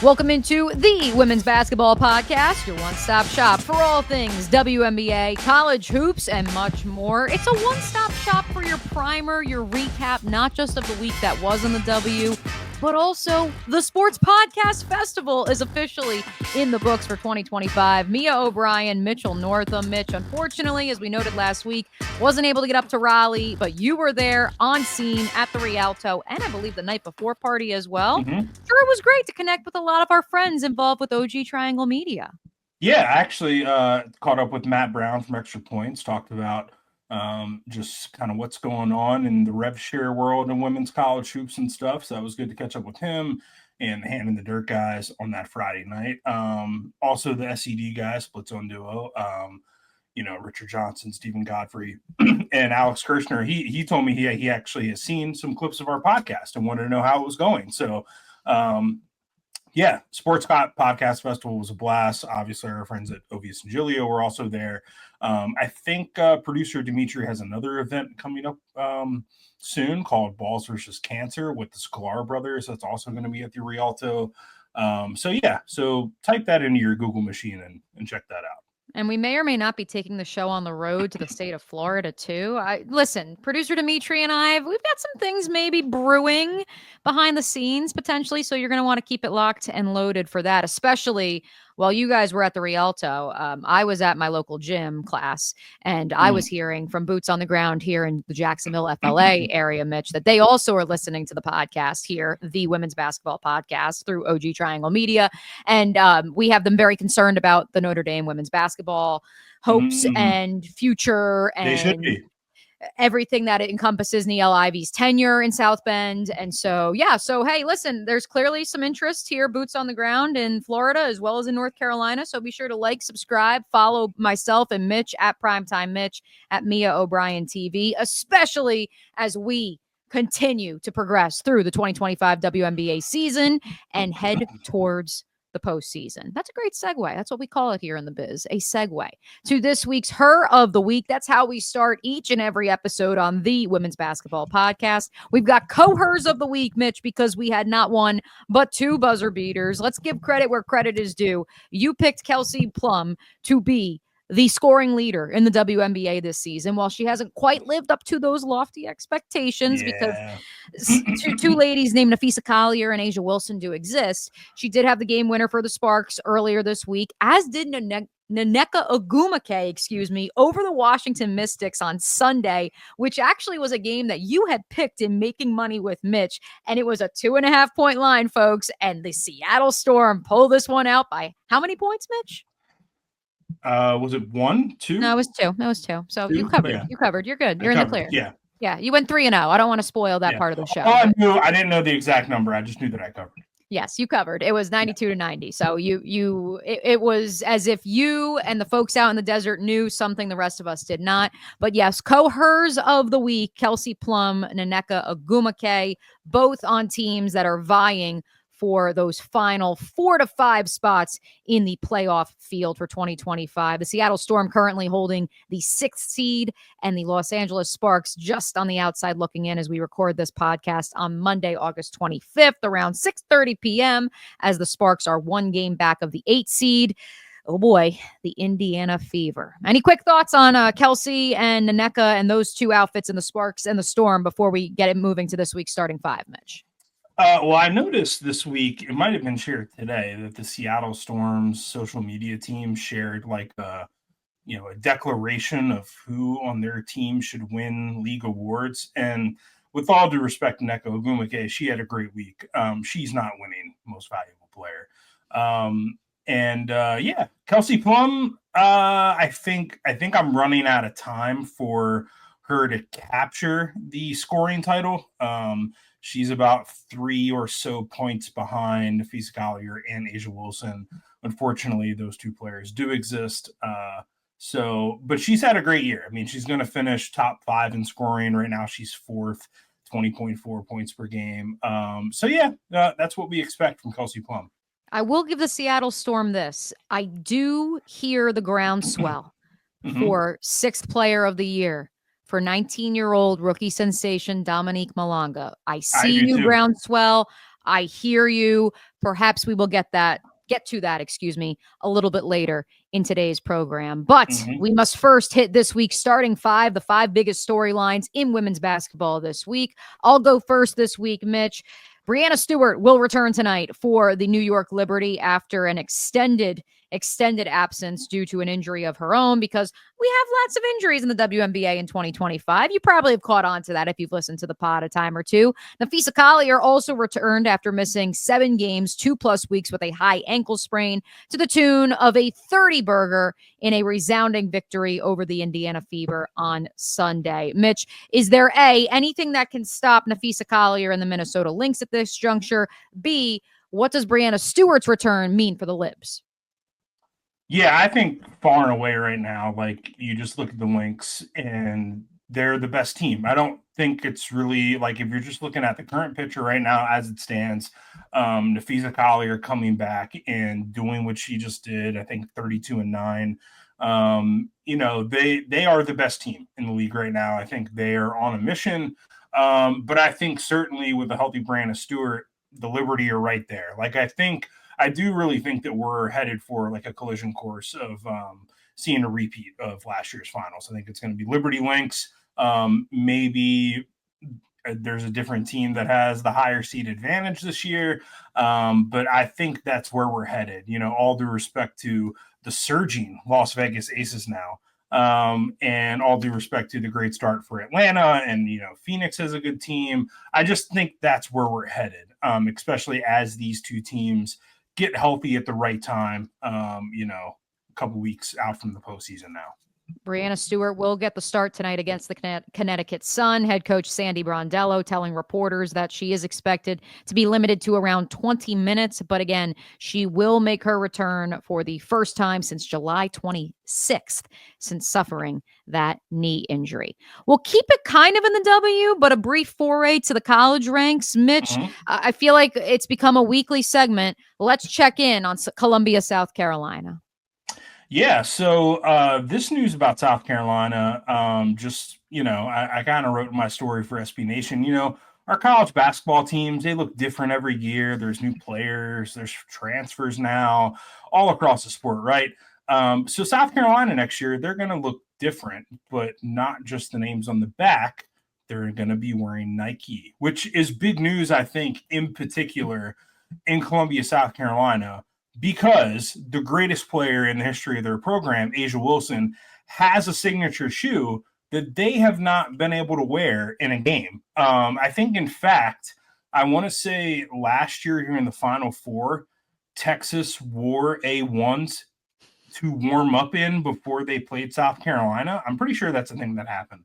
Welcome into the Women's Basketball Podcast, your one-stop shop for all things WNBA, college hoops, and much more. It's a one-stop shop for your primer, your recap, not just of the week that was in the W, but also the Sports Podcast Festival is officially in the books for 2025. Mia O'Brien, Mitchell Northam. Mitch, unfortunately, as we noted last week, wasn't able to get up to Raleigh, but you were there on scene at the Rialto, and I believe the night before party as well. Mm-hmm. Sure, it was great to connect with a lot of our friends involved with OG Triangle Media. Yeah, actually caught up with Matt Brown from Extra Points, talked about just kind of what's going on in the rev share world and women's college hoops and stuff. So it was good to catch up with him and the Hand in the Dirt guys on that Friday night. Also the SED guys, Splits on Duo, Richard Johnson, Stephen Godfrey, and Alex Kirshner. He told me he actually has seen some clips of our podcast and wanted to know how it was going. So Sports Podcast Festival was a blast. Obviously, our friends at Ovius and Giglio were also there. I think producer Dimitri has another event coming up soon called Balls versus Cancer with the Sklar brothers. That's also going to be at the Rialto. So type that into your Google machine and check that out. And we may or may not be taking the show on the road to the state of Florida, too. Listen, producer Dimitri and we've got some things maybe brewing behind the scenes, potentially. So you're going to want to keep it locked and loaded for that, especially while you guys were at the Rialto. I was at my local gym class, and I was hearing from boots on the ground here in the Jacksonville, FLA area, Mitch, that they also are listening to the podcast here, the Women's Basketball Podcast, through OG Triangle Media. And we have them very concerned about the Notre Dame women's basketball hopes and future, and they should be. Everything that it encompasses Niele Ivy's tenure in South Bend. And so, hey, listen, there's clearly some interest here, boots on the ground in Florida as well as in North Carolina. So be sure to like, subscribe, follow myself and Mitch at Primetime Mitch, at Mia O'Brien TV, especially as we continue to progress through the 2025 WNBA season and head towards the postseason. That's a great segue. That's what we call it here in the biz, a segue to this week's Her of the Week. That's how we start each and every episode on the Women's Basketball Podcast. We've got co-hers of the week, Mitch, because we had not one, but two buzzer beaters. Let's give credit where credit is due. You picked Kelsey Plum to be the scoring leader in the WNBA this season. While she hasn't quite lived up to those lofty expectations because two ladies named Nafisa Collier and Asia Wilson do exist, she did have the game winner for the Sparks earlier this week, as did Nneka Ogwumike, over the Washington Mystics on Sunday, which actually was a game that you had picked in Making Money with Mitch. And it was a 2.5-point line, folks. And the Seattle Storm pulled this one out by how many points, Mitch? Was it 1, 2? No, it was 2. It was 2. So 2? You covered. Yeah. You covered. You're good. You're in the clear. Yeah. Yeah. You went 3-0. I don't want to spoil that part of the show. I didn't know the exact number. I just knew that I covered. Yes, you covered. It was 92-90. So it was as if you and the folks out in the desert knew something the rest of us did not. But yes, co-hers of the week, Kelsey Plum, Nneka Ogwumike, both on teams that are vying for those final 4 to 5 spots in the playoff field for 2025. The Seattle Storm currently holding the 6th seed, and the Los Angeles Sparks just on the outside looking in as we record this podcast on Monday, August 25th, around 6:30 p.m., as the Sparks are 1 game back of the 8th seed. Oh boy, the Indiana Fever. Any quick thoughts on Kelsey and Nneka and those two outfits in the Sparks and the Storm before we get it moving to this week's starting 5, Mitch? Well, I noticed this week, it might have been shared today, that the Seattle Storm's social media team shared a declaration of who on their team should win league awards. And with all due respect to Nneka Ogwumike, she had a great week. She's not winning most valuable player. Kelsey Plum, I think I'm running out of time for her to capture the scoring title. She's about 3 or so points behind Nafisa Collier and Asia Wilson. Unfortunately, those two players do exist. But she's had a great year. I mean, she's going to finish top 5 in scoring. Right now, she's 4th, 20.4 points per game. That's what we expect from Kelsey Plum. I will give the Seattle Storm this. I do hear the groundswell for 6th player of the year for 19-year-old rookie sensation Dominique Malonga. I see you, groundswell. I hear you. Perhaps we will get to that, a little bit later in today's program. But Mhm. we must first hit this week's starting five, the five biggest storylines in women's basketball this week. I'll go first this week, Mitch. Breanna Stewart will return tonight for the New York Liberty after an extended absence due to an injury of her own, because we have lots of injuries in the WNBA in 2025. You probably have caught on to that if you've listened to the pod a time or two. Napheesa Collier also returned after missing 7 games, 2+ weeks with a high ankle sprain, to the tune of a 30-burger in a resounding victory over the Indiana Fever on Sunday. Mitch, is there anything that can stop Napheesa Collier and the Minnesota Lynx at this juncture? B, what does Breanna Stewart's return mean for the Libs? Yeah, I think far and away right now, like you just look at the Lynx and they're the best team. I don't think it's really like if you're just looking at the current picture right now as it stands, Napheesa Collier coming back and doing what she just did, I think 32-9. They are the best team in the league right now. I think they are on a mission. But I think certainly with a healthy Breanna Stewart, the Liberty are right there. I do really think that we're headed for like a collision course of seeing a repeat of last year's finals. I think it's going to be Liberty Lynx. Maybe there's a different team that has the higher seed advantage this year. But I think that's where we're headed, all due respect to the surging Las Vegas Aces now. And all due respect to the great start for Atlanta and, Phoenix has a good team. I just think that's where we're headed, especially as these two teams get healthy at the right time, a couple weeks out from the postseason now. Breanna Stewart will get the start tonight against the Connecticut Sun. Head coach Sandy Brondello telling reporters that she is expected to be limited to around 20 minutes. But again, she will make her return for the first time since July 26th, since suffering that knee injury. We'll keep it kind of in the W, but a brief foray to the college ranks. Mitch, I feel like it's become a weekly segment. Let's check in on Columbia, South Carolina. Yeah, so this news about South Carolina, I kind of wrote my story for SB Nation. Our college basketball teams, they look different every year. There's new players, there's transfers now, all across the sport, right? So South Carolina next year, they're going to look different, but not just the names on the back. They're going to be wearing Nike, which is big news, I think, in particular in Columbia, South Carolina, because the greatest player in the history of their program, Asia Wilson, has a signature shoe that they have not been able to wear in a game. I think, in fact, I want to say last year here in the Final Four, Texas wore A1s to warm up in before they played South Carolina. I'm pretty sure that's a thing that happened.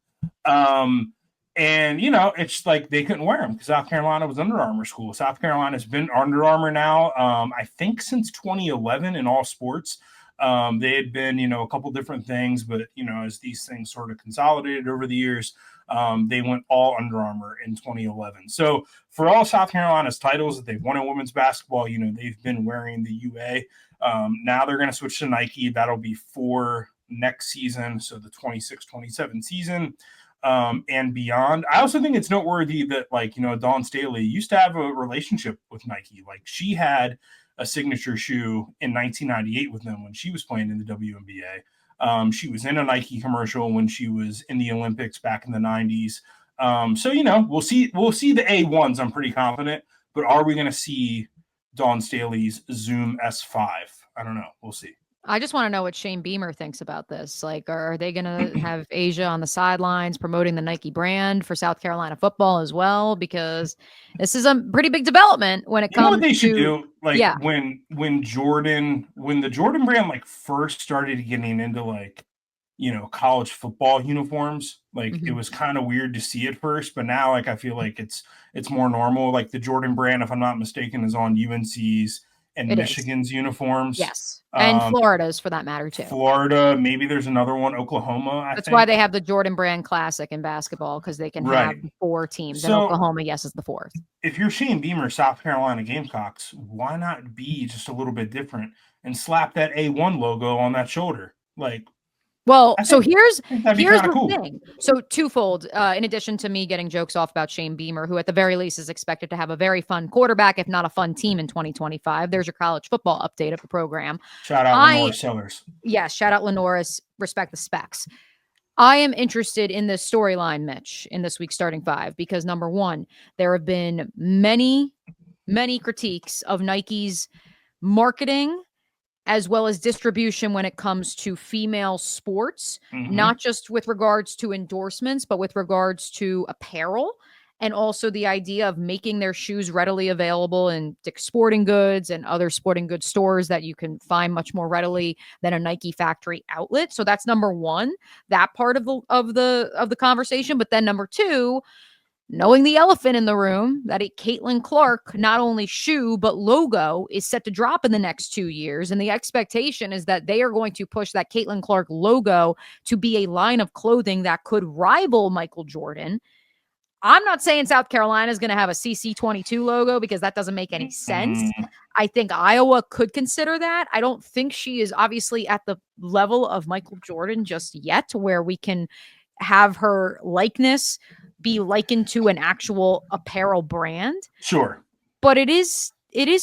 And, it's like they couldn't wear them because South Carolina was Under Armour school. South Carolina's been Under Armour now, I think since 2011 in all sports. They had been, a couple different things, but, as these things sort of consolidated over the years, they went all Under Armour in 2011. So for all South Carolina's titles that they've won in women's basketball, they've been wearing the UA. Now they're going to switch to Nike. That'll be for next season, so the 26-27 season. And beyond. I also think it's noteworthy that, Dawn Staley used to have a relationship with Nike. Like, she had a signature shoe in 1998 with them when she was playing in the WNBA. She was in a Nike commercial when she was in the Olympics back in the 90s. We'll see the A1s, I'm pretty confident, but are we going to see Dawn Staley's Zoom S5? I don't know. We'll see. I just want to know what Shane Beamer thinks about this. Like, are they going to have Asia on the sidelines promoting the Nike brand for South Carolina football as well? Because this is a pretty big development when it comes to what they should do. Like, when the Jordan brand first started getting into college football uniforms, it was kind of weird to see at first, but now I feel like it's more normal. Like, the Jordan brand, if I'm not mistaken, is on UNC's and Michigan's uniforms. Yes. And Florida's for that matter too. Florida, maybe there's another one, Oklahoma. That's why they have the Jordan Brand Classic in basketball, because they can have 4 teams. And Oklahoma, yes, is the 4th. If you're Shane Beamer, South Carolina Gamecocks, why not be just a little bit different and slap that A1 logo on that shoulder? Like, Well, I so think, here's I think that'd be here's kind of the cool. thing. So twofold. In addition to me getting jokes off about Shane Beamer, who at the very least is expected to have a very fun quarterback, if not a fun team in 2025. There's your college football update of the program. Shout out Lenore Sellers. Yes, shout out Lenoris. Respect the specs. I am interested in this storyline, Mitch, in this week's starting five, because number one, there have been many, many critiques of Nike's marketing as well as distribution when it comes to female sports, not just with regards to endorsements, but with regards to apparel. And also the idea of making their shoes readily available in Dick's Sporting Goods and other sporting goods stores that you can find much more readily than a Nike factory outlet. So that's number one, that part of the conversation. But then number two, knowing the elephant in the room, that a CaitlinClark, not only shoe, but logo is set to drop in the next 2 years. And the expectation is that they are going to push that CaitlinClark logo to be a line of clothing that could rival Michael Jordan. I'm not saying South Carolina is going to have a CC22 logo because that doesn't make any sense. I think Iowa could consider that. I don't think she is obviously at the level of Michael Jordan just yet, where we can have her likeness be likened to an actual apparel brand. Sure. But it is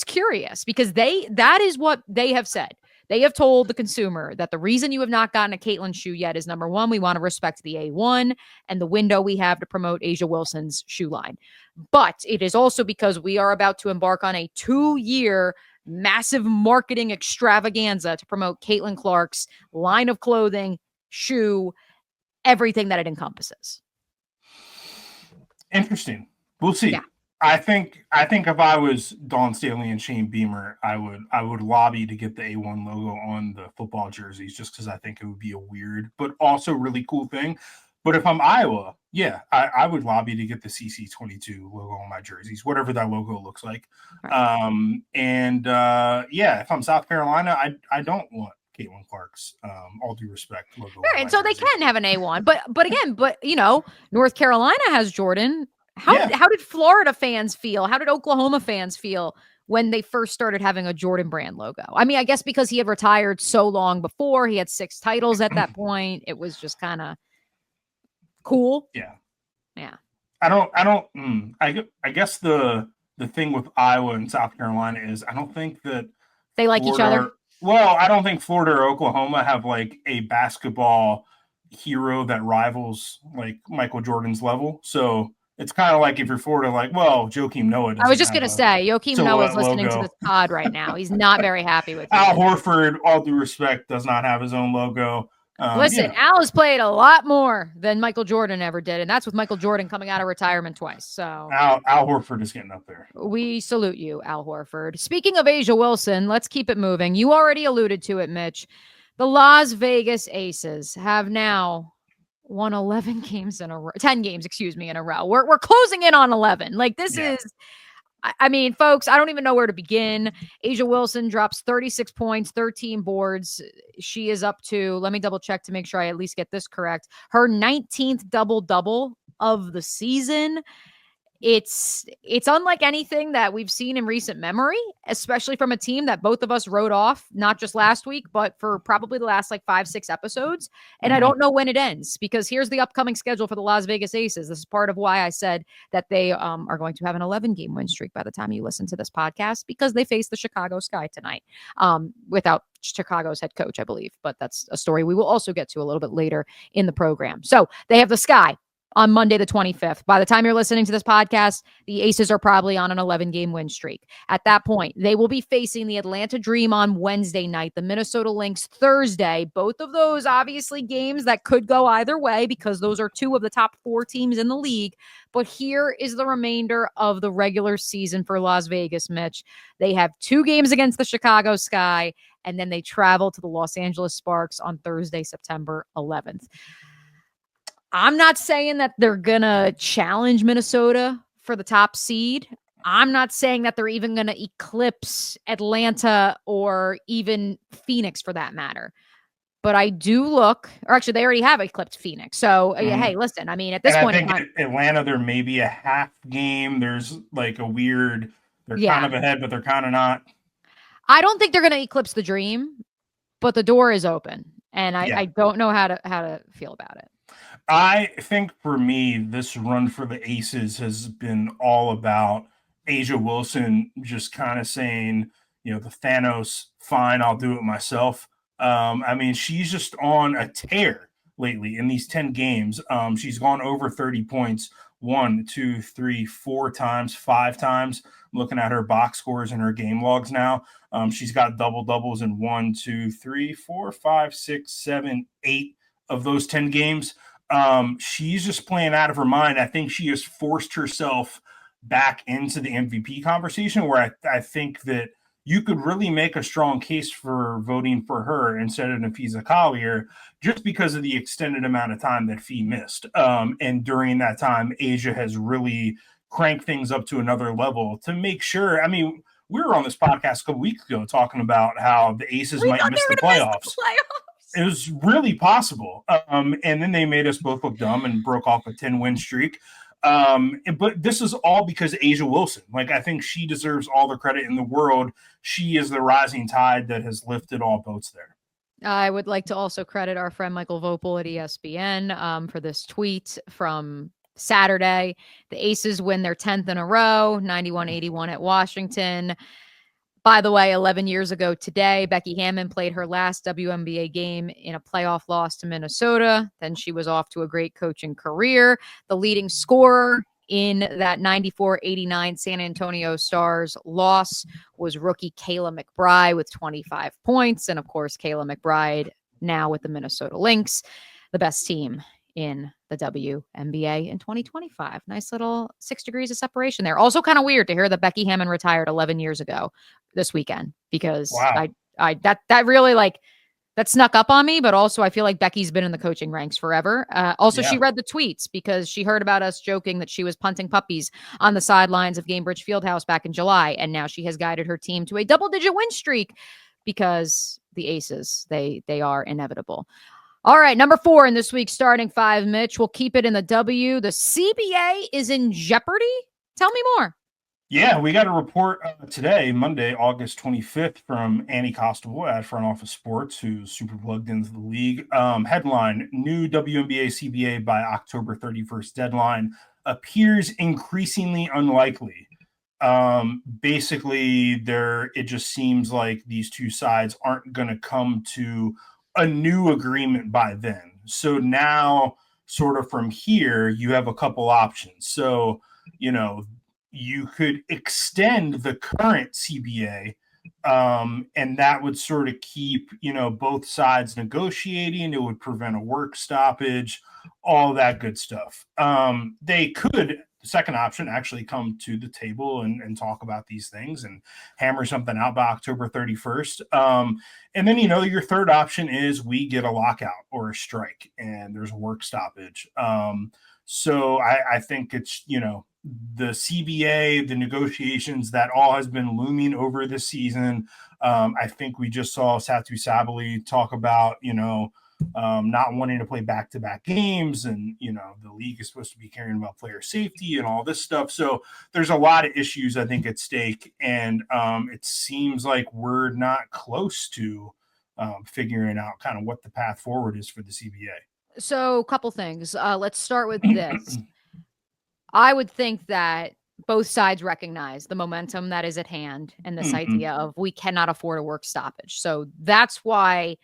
curious because that is what they have said. They have told the consumer that the reason you have not gotten a Caitlin shoe yet is number one, we want to respect the A1 and the window we have to promote Asia Wilson's shoe line. But it is also because we are about to embark on a 2-year massive marketing extravaganza to promote CaitlinClark's line of clothing, shoe, everything that it encompasses. Interesting. We'll see. Yeah. I think if I was Dawn Staley and Shane Beamer, I would lobby to get the A1 logo on the football jerseys just because I think it would be a weird but also really cool thing. But if I'm Iowa, yeah, I would lobby to get the CC22 logo on my jerseys, whatever that logo looks like. Right. Yeah, if I'm South Carolina, I don't want CaitlinClark's all due respect logo. Right, and so they can have an A1, but again, North Carolina has Jordan. How did Florida fans feel? How did Oklahoma fans feel when they first started having a Jordan brand logo? I mean, I guess because he had retired so long before, he had 6 titles at that point. It was just kind of cool. Yeah. I guess the thing with Iowa and South Carolina is I don't think that they like each other. Well, I don't think Florida or Oklahoma have like a basketball hero that rivals like Michael Jordan's level. So it's kind of like if you're Florida, like, well, Joakim Noah. I was just going to say, Joakim Noah is listening to this pod right now. He's not very happy with it. Al Horford, all due respect, does not have his own logo. Listen, Al has played a lot more than Michael Jordan ever did, and that's with Michael Jordan coming out of retirement twice. So Al Horford is getting up there. We salute you, Al Horford. Speaking of Asia Wilson, let's keep it moving. You already alluded to it, Mitch. The Las Vegas Aces have now won 11 games in a row, 10 games, in a row. We're closing in on 11. Like this is, I mean, folks, I don't even know where to begin. Asia Wilson drops 36 points, 13 boards. She is up to, let me double check to make sure I at least get this correct, her 19th double-double of the season. It's unlike anything that we've seen in recent memory, especially from a team that both of us wrote off, not just last week, but for probably the last 5-6 episodes. And I don't know when it ends because here's the upcoming schedule for the Las Vegas Aces. This is part of why I said that they are going to have an 11-game win streak by the time you listen to this podcast, because they face the Chicago Sky tonight without Chicago's head coach, I believe. But that's a story we will also get to a little bit later in the program. So they have the Sky on Monday, the 25th. By the time you're listening to this podcast, the Aces are probably on an 11-game win streak. At that point, they will be facing the Atlanta Dream on Wednesday night, the Minnesota Lynx Thursday. Both of those, obviously, games that could go either way because those are 2 of the top 4 teams in the league. But here is the remainder of the regular season for Las Vegas, Mitch. They have 2 games against the Chicago Sky, and then they travel to the Los Angeles Sparks on Thursday, September 11th. I'm not saying that they're going to challenge Minnesota for the top seed. I'm not saying that they're even going to eclipse Atlanta or even Phoenix for that matter. But I do look, or actually they already have eclipsed Phoenix. So, hey, listen, I mean, at this point, I think Atlanta, there may be a half game. There's like a weird, they're kind of ahead, but they're kind of not. I don't think they're going to eclipse the Dream, but the door is open. And Yeah. I don't know how to feel about it. I think for me, this run for the Aces has been all about Asia Wilson just kind of saying, the Thanos, fine, I'll do it myself. I mean, she's just on a tear lately in these 10 games. She's gone over 30 points 1, 2, 3, 4 times, 5 times. I'm looking at her box scores and her game logs now. She's got double doubles in 1, 2, 3, 4, 5, 6, 7, 8 of those 10 games. She's just playing out of her mind. I think she has forced herself back into the MVP conversation, where I think that you could really make a strong case for voting for her instead of Nafisa Collier, just because of the extended amount of time that Phee missed. And during that time, Asia has really cranked things up to another level to make sure. I mean, we were on this podcast a couple weeks ago talking about how the Aces might miss the playoffs. It was really possible. And then they made us both look dumb and broke off a 10-win streak. But this is all because Asia Wilson. Like, I think she deserves all the credit in the world. She is the rising tide that has lifted all boats there. I would like to also credit our friend Michael Vopel at ESPN for this tweet from Saturday. The Aces win their 10th in a row, 91-81 at Washington. By the way, 11 years ago today, Becky Hammon played her last WNBA game in a playoff loss to Minnesota. Then she was off to a great coaching career. The leading scorer in that 94-89 San Antonio Stars loss was rookie Kayla McBride with 25 points. And of course, Kayla McBride now with the Minnesota Lynx, the best team in the WNBA in 2025. Nice little 6 degrees of separation there. Also kind of weird to hear that Becky Hammon retired 11 years ago this weekend, because wow. that really that snuck up on me, but also I feel like Becky's been in the coaching ranks forever. She read the tweets because she heard about us joking that she was punting puppies on the sidelines of Gamebridge Fieldhouse back in July. And now she has guided her team to a double-digit win streak because the Aces, they are inevitable. All right, number 4 in this week's starting 5, Mitch. We'll keep it in the W. The CBA is in jeopardy? Tell me more. Yeah, we got a report today, Monday, August 25th, from Annie Costable at Front Office Sports, who's super plugged into the league. Headline, new WNBA CBA by October 31st deadline appears increasingly unlikely. Basically, it just seems like these two sides aren't going to come to a new agreement by then. So now, sort of from here, you have a couple options. So, you could extend the current CBA, and that would sort of keep, both sides negotiating. It would prevent a work stoppage, all that good stuff. They could, the second option, actually come to the table and talk about these things and hammer something out by October 31st. And then, your third option is we get a lockout or a strike and there's a work stoppage. So I think it's, the CBA, the negotiations, that all has been looming over this season. I think we just saw Satu Sabali talk about, not wanting to play back-to-back games, and the league is supposed to be caring about player safety and all this stuff. So there's a lot of issues, I think, at stake, and it seems like we're not close to figuring out kind of what the path forward is for the CBA. So a couple things. Let's start with this. I would think that both sides recognize the momentum that is at hand and this idea of we cannot afford a work stoppage. So that's why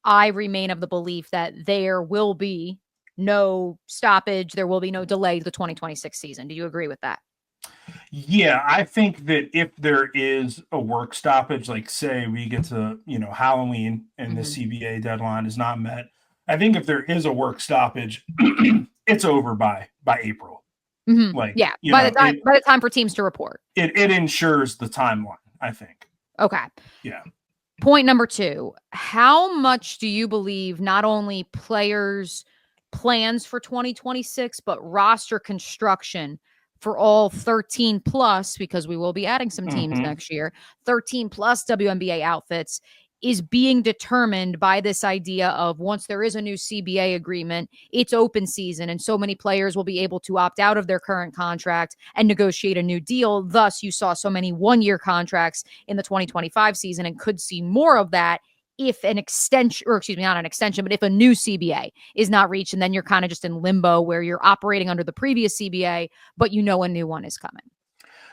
I remain of the belief that there will be no stoppage. There will be no delay to the 2026 season. Do you agree with that? Yeah, I think that if there is a work stoppage, like say we get to, Halloween and the CBA deadline is not met, I think if there is a work stoppage, it's over by April. Mm-hmm. Like, yeah, by the time for teams to report, it ensures the timeline, I think. Okay. Yeah. Point number 2, how much do you believe not only players' plans for 2026, but roster construction for all 13 plus, because we will be adding some teams next year, 13 plus WNBA outfits, is being determined by this idea of once there is a new CBA agreement, it's open season, and so many players will be able to opt out of their current contract and negotiate a new deal. Thus, you saw so many one-year contracts in the 2025 season and could see more of that if an extension, or excuse me, not an extension, but if a new CBA is not reached, and then you're kind of just in limbo where you're operating under the previous CBA, but you know a new one is coming.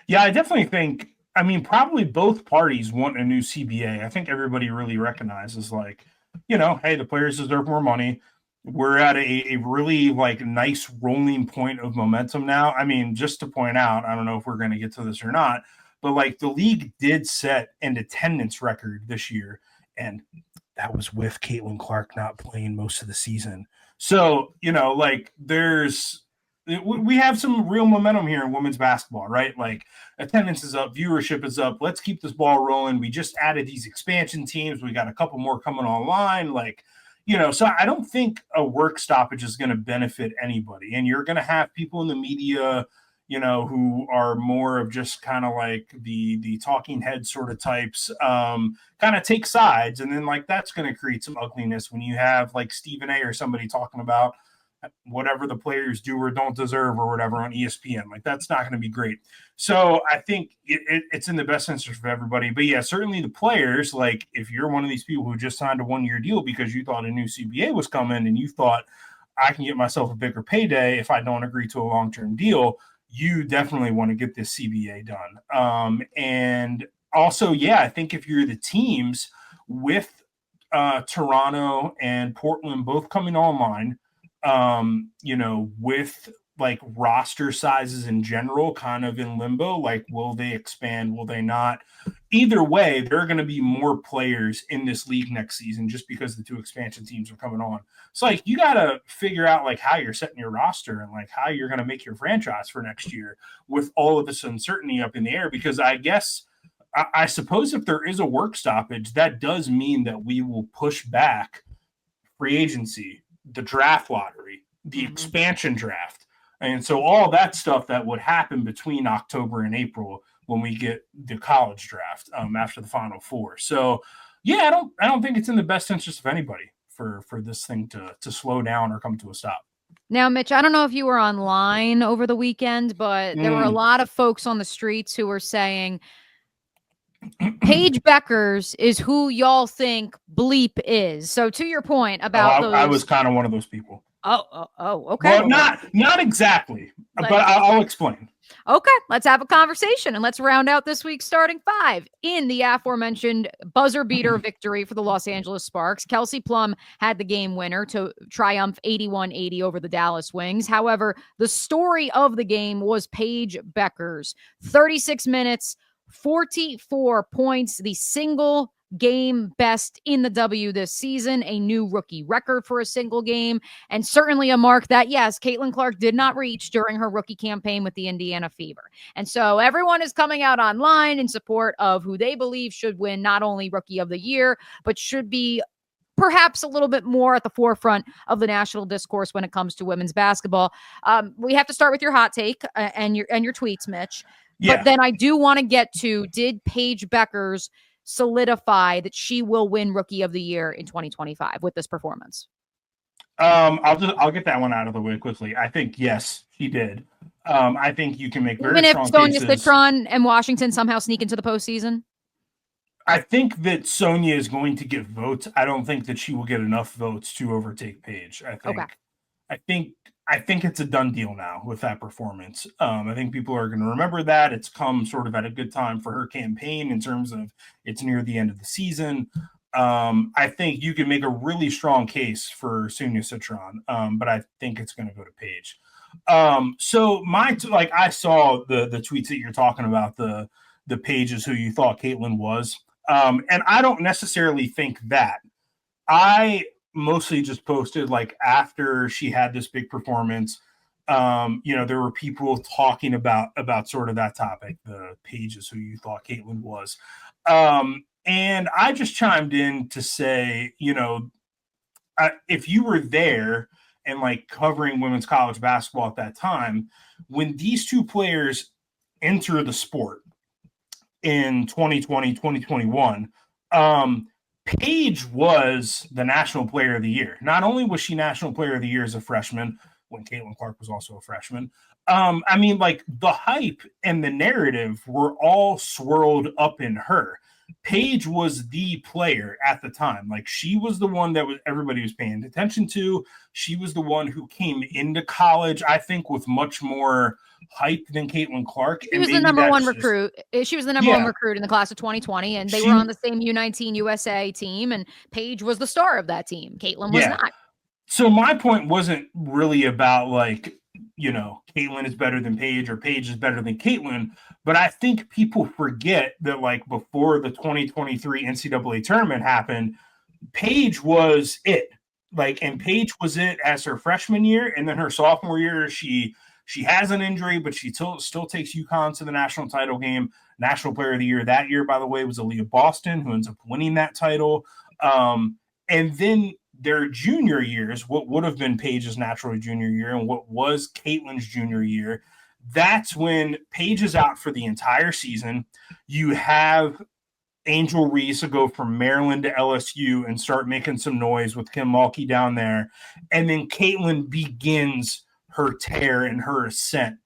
Yeah, I definitely think, I mean, probably both parties want a new CBA. I think everybody really recognizes, like, hey, the players deserve more money. We're at a really like nice rolling point of momentum now. I mean, just to point out, I don't know if we're going to get to this or not, but like the league did set an attendance record this year, and that was with CaitlinClark not playing most of the season. So, like we have some real momentum here in women's basketball, right? Like attendance is up, viewership is up. Let's keep this ball rolling. We just added these expansion teams. We got a couple more coming online. Like, so I don't think a work stoppage is going to benefit anybody. And you're going to have people in the media, who are more of just kind of like the talking head sort of types, kind of take sides. And then like, that's going to create some ugliness when you have like Stephen A or somebody talking about whatever the players do or don't deserve or whatever on ESPN. Like that's not going to be great. So I think it's in the best interest of everybody. But yeah, certainly the players, like if you're one of these people who just signed a 1-year deal because you thought a new CBA was coming and you thought I can get myself a bigger payday if I don't agree to a long-term deal, you definitely want to get this CBA done. And also, yeah, I think if you're the teams with Toronto and Portland both coming online, with like roster sizes in general kind of in limbo, like will they expand, will they not? Either way, there are going to be more players in this league next season just because the 2 expansion teams are coming on. So like you got to figure out like how you're setting your roster and like how you're going to make your franchise for next year with all of this uncertainty up in the air, because I suppose if there is a work stoppage, that does mean that we will push back free agency, the draft lottery, the expansion draft. And so all that stuff that would happen between October and April when we get the college draft after the Final Four. So yeah, I don't think it's in the best interest of anybody for this thing to slow down or come to a stop. Now, Mitch, I don't know if you were online over the weekend, but there were a lot of folks on the streets who were saying Paige Beckers is who y'all think bleep is. So to your point about I was kind of one of those people. Okay. Well, not exactly, but I'll explain. Okay, let's have a conversation and let's round out this week's starting 5. In the aforementioned buzzer beater victory for the Los Angeles Sparks, Kelsey Plum had the game winner to triumph 81-80 over the Dallas Wings. However, the story of the game was Paige Beckers. 36 minutes, 44 points, the single game best in the W this season, a new rookie record for a single game, and certainly a mark that, yes, CaitlinClark did not reach during her rookie campaign with the Indiana Fever. And so everyone is coming out online in support of who they believe should win not only Rookie of the Year, but should be perhaps a little bit more at the forefront of the national discourse when it comes to women's basketball. We have to start with your hot take and your tweets, Mitch. Yeah. But then I do want to get to, did Paige Beckers solidify that she will win Rookie of the Year in 2025 with this performance? I'll get that one out of the way quickly. I think yes, she did. I think you can make very even strong if Sonia cases. Citron and Washington somehow sneak into the postseason. I think that Sonia is going to get votes. I don't think that she will get enough votes to overtake Paige. I think it's a done deal now with that performance. I think people are going to remember that. It's come sort of at a good time for her campaign in terms of it's near the end of the season. I think you can make a really strong case for Sonia Citron, but I think it's going to go to Paige. So I saw the tweets that you're talking about, the Pages who you thought Caitlin was. And I don't necessarily think that. I mostly just posted like after she had this big performance, there were people talking about sort of that topic, the Pages who you thought Caitlin was. And I just chimed in to say, if you were there and like covering women's college basketball at that time, when these two players enter the sport in 2020, 2021, Paige was the National Player of the Year. Not only was she National Player of the Year as a freshman, when CaitlinClark was also a freshman, the hype and the narrative were all swirled up in her. Paige was the player at the time. Like, she was the one that everybody was paying attention to. She was the one who came into college, I think, with much more hype than CaitlinClark. She was the number one recruit. She was the number one recruit in the class of 2020, and they were on the same U19 USA team, and Paige was the star of that team. Caitlin was not. So my point wasn't really about, like, you know, Caitlin is better than Paige or Paige is better than Caitlin, but I think people forget that, like, before the 2023 NCAA tournament happened, Paige was it. Like, and Paige was it as her freshman year, and then her sophomore year, she has an injury, but she still takes UConn to the national title game. National Player of the Year that year, by the way, was Aaliyah Boston, who ends up winning that title. And then their junior years, what would have been Paige's natural junior year and what was Caitlin's junior year, that's when Paige is out for the entire season. You have Angel Reese go from Maryland to LSU and start making some noise with Kim Mulkey down there. And then Caitlin begins her tear and her ascent,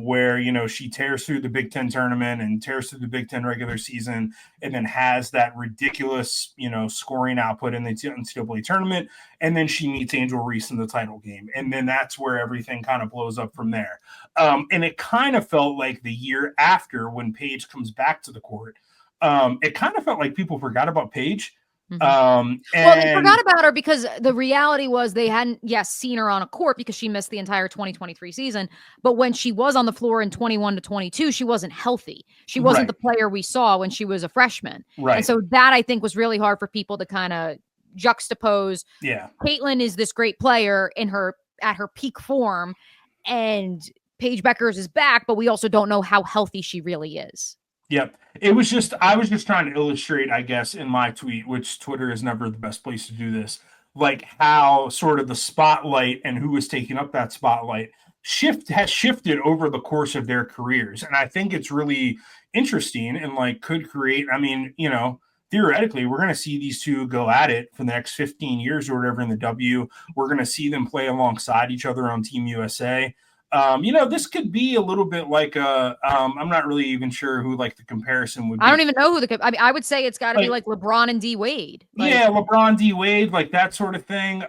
where, you know, she tears through the Big Ten tournament and tears through the Big Ten regular season, and then has that ridiculous, you know, scoring output in the NCAA tournament. And then she meets Angel Reese in the title game. And then that's where everything kind of blows up from there. And it kind of felt like the year after, when Paige comes back to the court, it kind of felt like people forgot about Paige. Well, they forgot about her because the reality was they hadn't seen her on a court because she missed the entire 2023 season. But when she was on the floor in 21 to 22, she wasn't healthy. She wasn't the player we saw when she was a freshman. And so that, I think, was really hard for people to kind of juxtapose. Caitlin is this great player at her peak form, and Paige Beckers is back, but we also don't know how healthy she really is. Yep. I was just trying to illustrate, I guess, in my tweet, which Twitter is never the best place to do this, like how sort of the spotlight and who was taking up that spotlight has shifted over the course of their careers. And I think it's really interesting and, like, could create, I mean, you know, theoretically, we're going to see these two go at it for the next 15 years or whatever in the W. We're going to see them play alongside each other on Team USA. You know, this could be a little bit like I'm not really even sure who, like, the comparison would be. I don't even know who I would say it's got to be like LeBron and D Wade. LeBron, D Wade, like that sort of thing.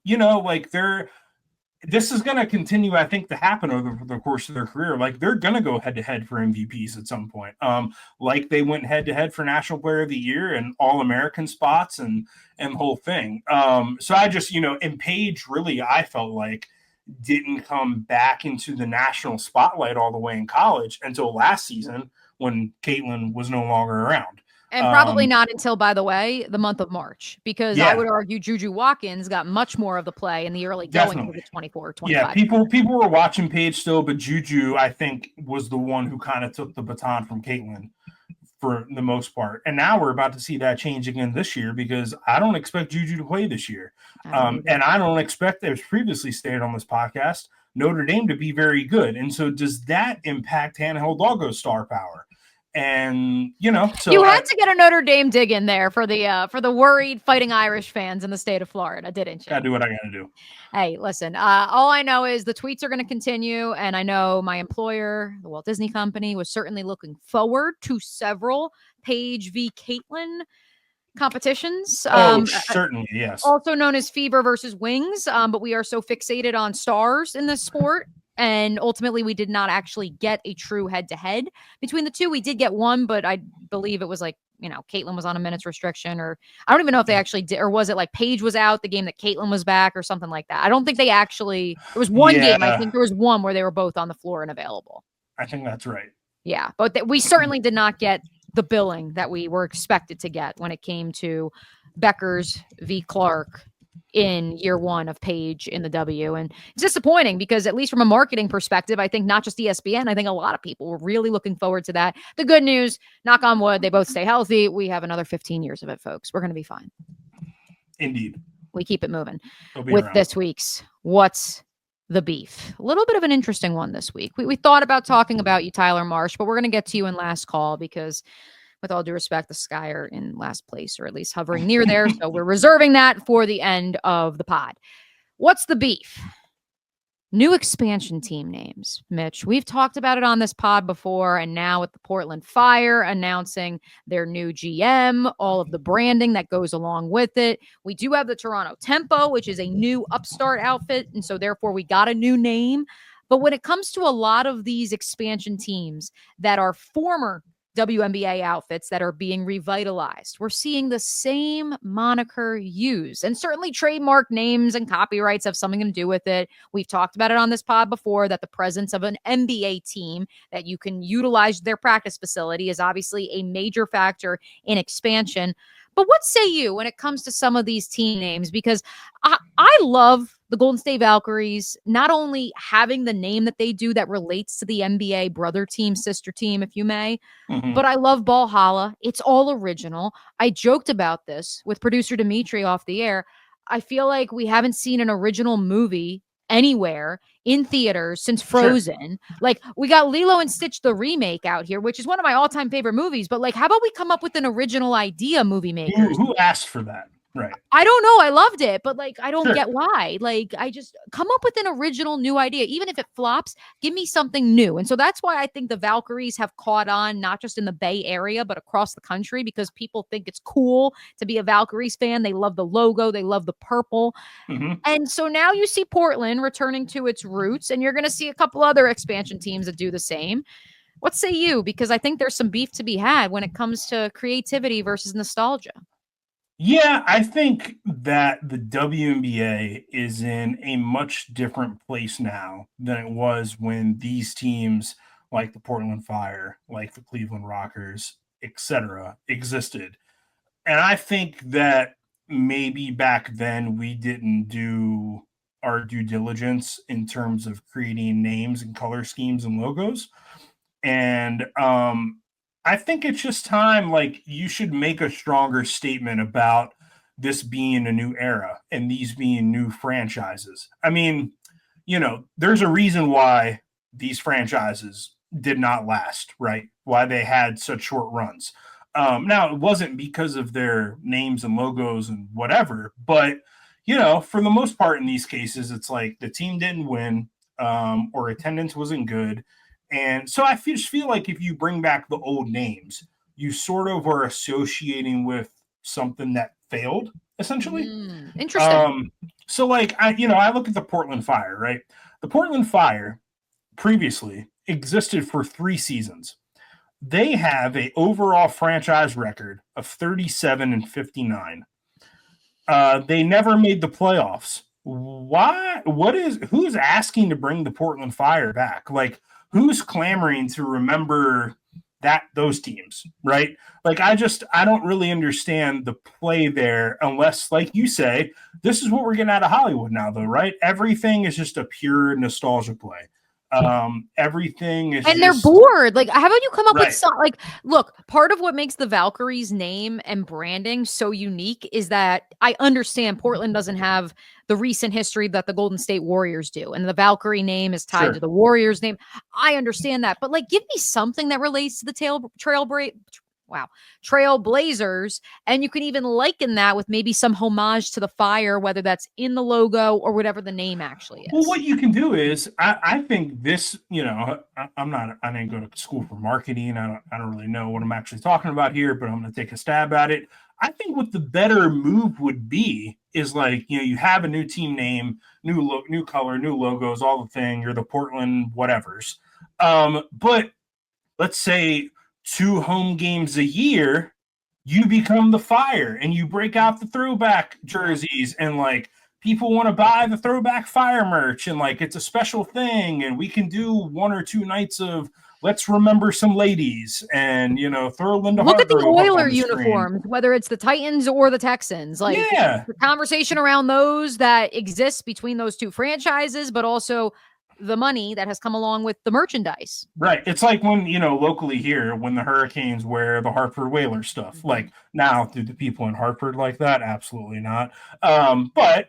You know, like this is going to continue, I think, to happen over the course of their career. Like, they're going to go head to head for MVPs at some point. Like they went head to head for National Player of the Year and All-American spots and the whole thing. So I just, you know, and Paige really, I felt like, didn't come back into the national spotlight all the way in college until last season when Caitlin was no longer around. And probably not until, by the way, the month of March, because I would argue Juju Watkins got much more of the play in the early going of the 24, 25. Yeah, people were watching Paige still, but Juju, I think, was the one who kind of took the baton from Caitlin for the most part. And now we're about to see that change again this year, because I don't expect Juju to play this year. And I don't expect, as previously stated on this podcast, Notre Dame to be very good. And so does that impact Hannah Hidalgo's star power? And, you know, so you had to get a Notre Dame dig in there for the worried Fighting Irish fans in the state of Florida, didn't you? Gotta do what I gotta do. Hey, listen, all I know is the tweets are going to continue. And I know my employer, the Walt Disney Company, was certainly looking forward to several Paige v. Caitlin competitions. Certainly, yes. Also known as Fever versus Wings. But we are so fixated on stars in this sport. And ultimately, we did not actually get a true head-to-head between the two. We did get one, but I believe it was like, you know, Caitlin was on a minutes restriction, or I don't even know if they actually did, or was it like Paige was out the game that Caitlin was back or something like that. I don't think they actually, there was one game, I think there was one where they were both on the floor and available. I think that's right. Yeah, but we certainly did not get the billing that we were expected to get when it came to Beckers v. Clark in year one of Paige in the W. And it's disappointing because, at least from a marketing perspective, I think not just ESPN, I think a lot of people were really looking forward to that. The good news, knock on wood, they both stay healthy. We have another 15 years of it, folks. We're going to be fine. Indeed. We keep it moving with around. This week's What's the Beef. A little bit of an interesting one this week. We thought about talking about you, Tyler Marsh, but we're going to get to you in last call because, with all due respect, the Sky are in last place, or at least hovering near there. So we're reserving that for the end of the pod. What's the beef? New expansion team names, Mitch. We've talked about it on this pod before, and now with the Portland Fire announcing their new GM, all of the branding that goes along with it. We do have the Toronto Tempo, which is a new upstart outfit, and so therefore we got a new name. But when it comes to a lot of these expansion teams that are former WNBA outfits that are being revitalized, we're seeing the same moniker used. And certainly trademark names and copyrights have something to do with it. We've talked about it on this pod before that the presence of an NBA team that you can utilize their practice facility is obviously a major factor in expansion. But what say you when it comes to some of these team names? Because I love the Golden State Valkyries, not only having the name that they do that relates to the NBA brother team, sister team, if you may, but I love Valhalla. It's all original. I joked about this with producer Dimitri off the air. I feel like we haven't seen an original movie anywhere in theaters since Frozen. Sure. Like, we got Lilo and Stitch the remake out here, which is one of my all-time favorite movies, but like, how about we come up with an original idea, movie makers? Who asked for that? Right. I don't know. I loved it, but like, I don't get why. Like, I just come up with an original new idea. Even if it flops, give me something new. And so that's why I think the Valkyries have caught on, not just in the Bay Area, but across the country, because people think it's cool to be a Valkyries fan. They love the logo. They love the purple. And so now you see Portland returning to its roots, and you're going to see a couple other expansion teams that do the same. What say you? Because I think there's some beef to be had when it comes to creativity versus nostalgia. Yeah, I think that the WNBA is in a much different place now than it was when these teams like the Portland Fire, like the Cleveland Rockers, etc., existed. And I think that maybe back then we didn't do our due diligence in terms of creating names and color schemes and logos. And I think it's just time, like, you should make a stronger statement about this being a new era and these being new franchises. I mean, there's a reason why these franchises did not last, right? Why they had such short runs. Now, it wasn't because of their names and logos and whatever, but, for the most part in these cases, it's like the team didn't win or attendance wasn't good. And so I just feel like if you bring back the old names, you sort of are associating with something that failed, essentially. Interesting. So like, I look at the Portland Fire, right? The Portland Fire previously existed for 3 seasons. They have an overall franchise record of 37-59. They never made the playoffs. Why? Who's asking to bring the Portland Fire back? Like, who's clamoring to remember those teams, right? Like, I don't really understand the play there unless, like you say, this is what we're getting out of Hollywood now, though, right? Everything is just a pure nostalgia play. Everything is, and they're bored. Like, how about you come up with some, like, look, part of what makes the Valkyries name and branding so unique is that I understand Portland doesn't have the recent history that the Golden State Warriors do, and the Valkyrie name is tied to the Warriors name. I understand that, but like, give me something that relates to the Trailblazers, and you can even liken that with maybe some homage to the Fire, whether that's in the logo or whatever the name actually is. Well, what you can do is, I think this, I didn't go to school for marketing. I don't really know what I'm actually talking about here, but I'm going to take a stab at it. I think what the better move would be is, like, you have a new team name, new look, new color, new logos, all the thing. You're the Portland whatevers. But let's say 2 home games a year, you become the Fire and you break out the throwback jerseys, and like, people want to buy the throwback Fire merch, and like, it's a special thing, and we can do 1 or 2 nights of let's remember some ladies, and throw Linda. Look at the Oiler uniforms, whether it's the Titans or the Texans. Like, the conversation around those that exists between those 2 franchises, but also the money that has come along with the merchandise. Right. It's like when, locally here, when the Hurricanes wear the Hartford Whalers stuff. Like, now, do the people in Hartford like that? Absolutely not. But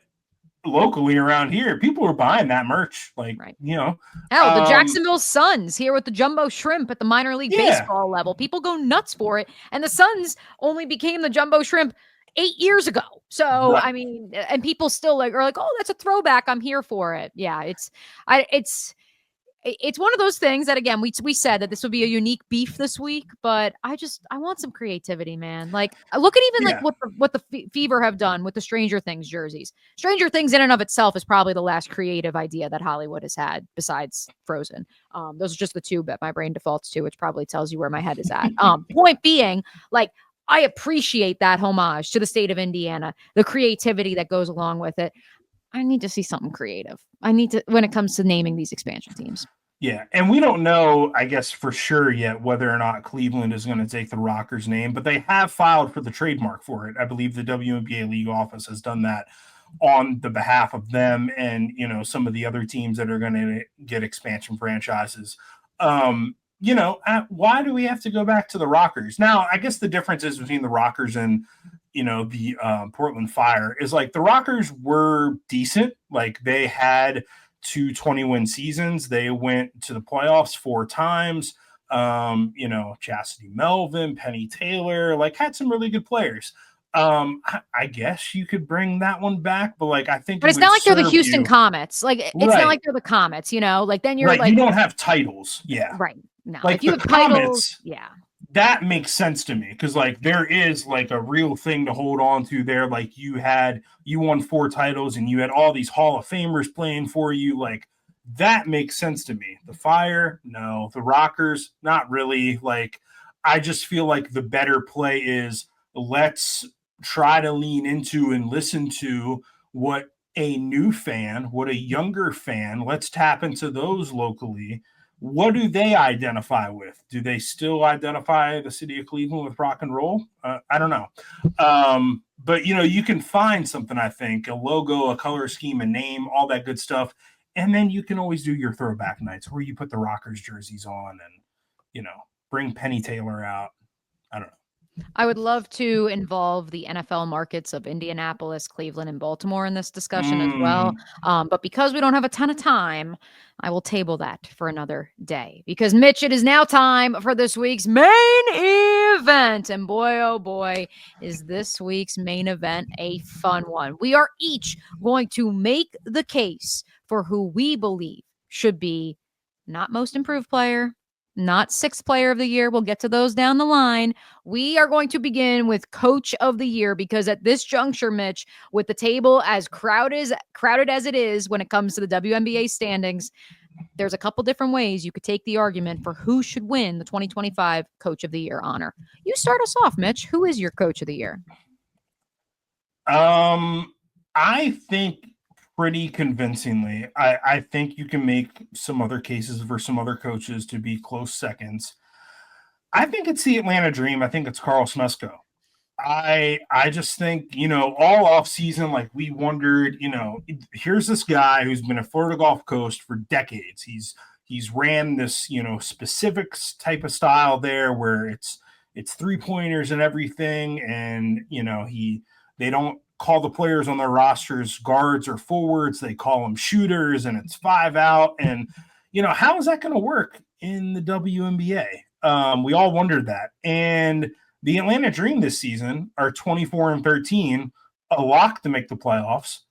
locally around here, people are buying that merch. Like, hell, the Jacksonville Suns here with the jumbo shrimp at the minor league baseball level. People go nuts for it. And the Suns only became the jumbo shrimp 8 years ago. So, Right. I mean, and people still like are like, "Oh, that's a throwback. I'm here for it." Yeah, it's one of those things that again we said that this would be a unique beef this week, but I want some creativity, man. Like look at even like Yeah. what the Fever have done with the Stranger Things jerseys. Stranger Things in and of itself is probably the last creative idea that Hollywood has had besides Frozen. Those are just the two that my brain defaults to, which probably tells you where my head is at. Point being, like I appreciate that homage to the state of Indiana, the creativity that goes along with it. I need to see something creative. I need to when it comes to naming these expansion teams. Yeah, and we don't know, I guess, for sure yet whether or not Cleveland is going to take the Rockers name, but they have filed for the trademark for it. I believe the WNBA league office has done that on the behalf of them and, some of the other teams that are going to get expansion franchises. Why do we have to go back to the Rockers? Now, I guess the difference is between the Rockers and the Portland Fire is like the Rockers were decent. Like they had 2 20-win seasons. They went to the playoffs 4 times. Chastity Melvin, Penny Taylor, like had some really good players. I guess you could bring that one back, but like I think But it it's would not like they're the serve Houston you. Comets. Like it's not Right. like they're the Comets, like then you're Right. like You don't have titles. Yeah. right. No. Like If you the have titles, Comets, yeah. that makes sense to me because like there is like a real thing to hold on to there. Like you won 4 titles and you had all these Hall of Famers playing for you. Like that makes sense to me. The Fire, no. The Rockers, not really. Like I just feel like the better play is let's try to lean into and listen to what a new fan, what a younger fan, let's tap into those locally. What do they identify with? Do they still identify the city of Cleveland with rock and roll? I don't know. But, you can find something, I think, a logo, a color scheme, a name, all that good stuff. And then you can always do your throwback nights where you put the Rockers jerseys on and, bring Penny Taylor out. I don't know. I would love to involve the NFL markets of Indianapolis, Cleveland, and Baltimore in this discussion as well. But because we don't have a ton of time, I will table that for another day. Because, Mitch, it is now time for this week's main event. And boy, oh boy, is this week's main event a fun one. We are each going to make the case for who we believe should be not most improved player, not 6th player of the year. We'll get to those down the line. We are going to begin with coach of the year because at this juncture, Mitch, with the table as crowded as it is when it comes to the WNBA standings, there's a couple different ways you could take the argument for who should win the 2025 coach of the year honor. You start us off, Mitch. Who is your coach of the year? I think pretty convincingly. I think you can make some other cases for some other coaches to be close seconds. I think it's the Atlanta Dream. I think it's Carl Smesko. I just think, all off season, like we wondered, here's this guy who's been at Florida Gulf Coast for decades. He's ran this, specific type of style there where it's 3-pointers and everything. And, they don't call the players on their rosters guards or forwards. They call them shooters and it's 5 out. And, how is that going to work in the WNBA? We all wondered that. And the Atlanta Dream this season are 24-13, a lock to make the playoffs.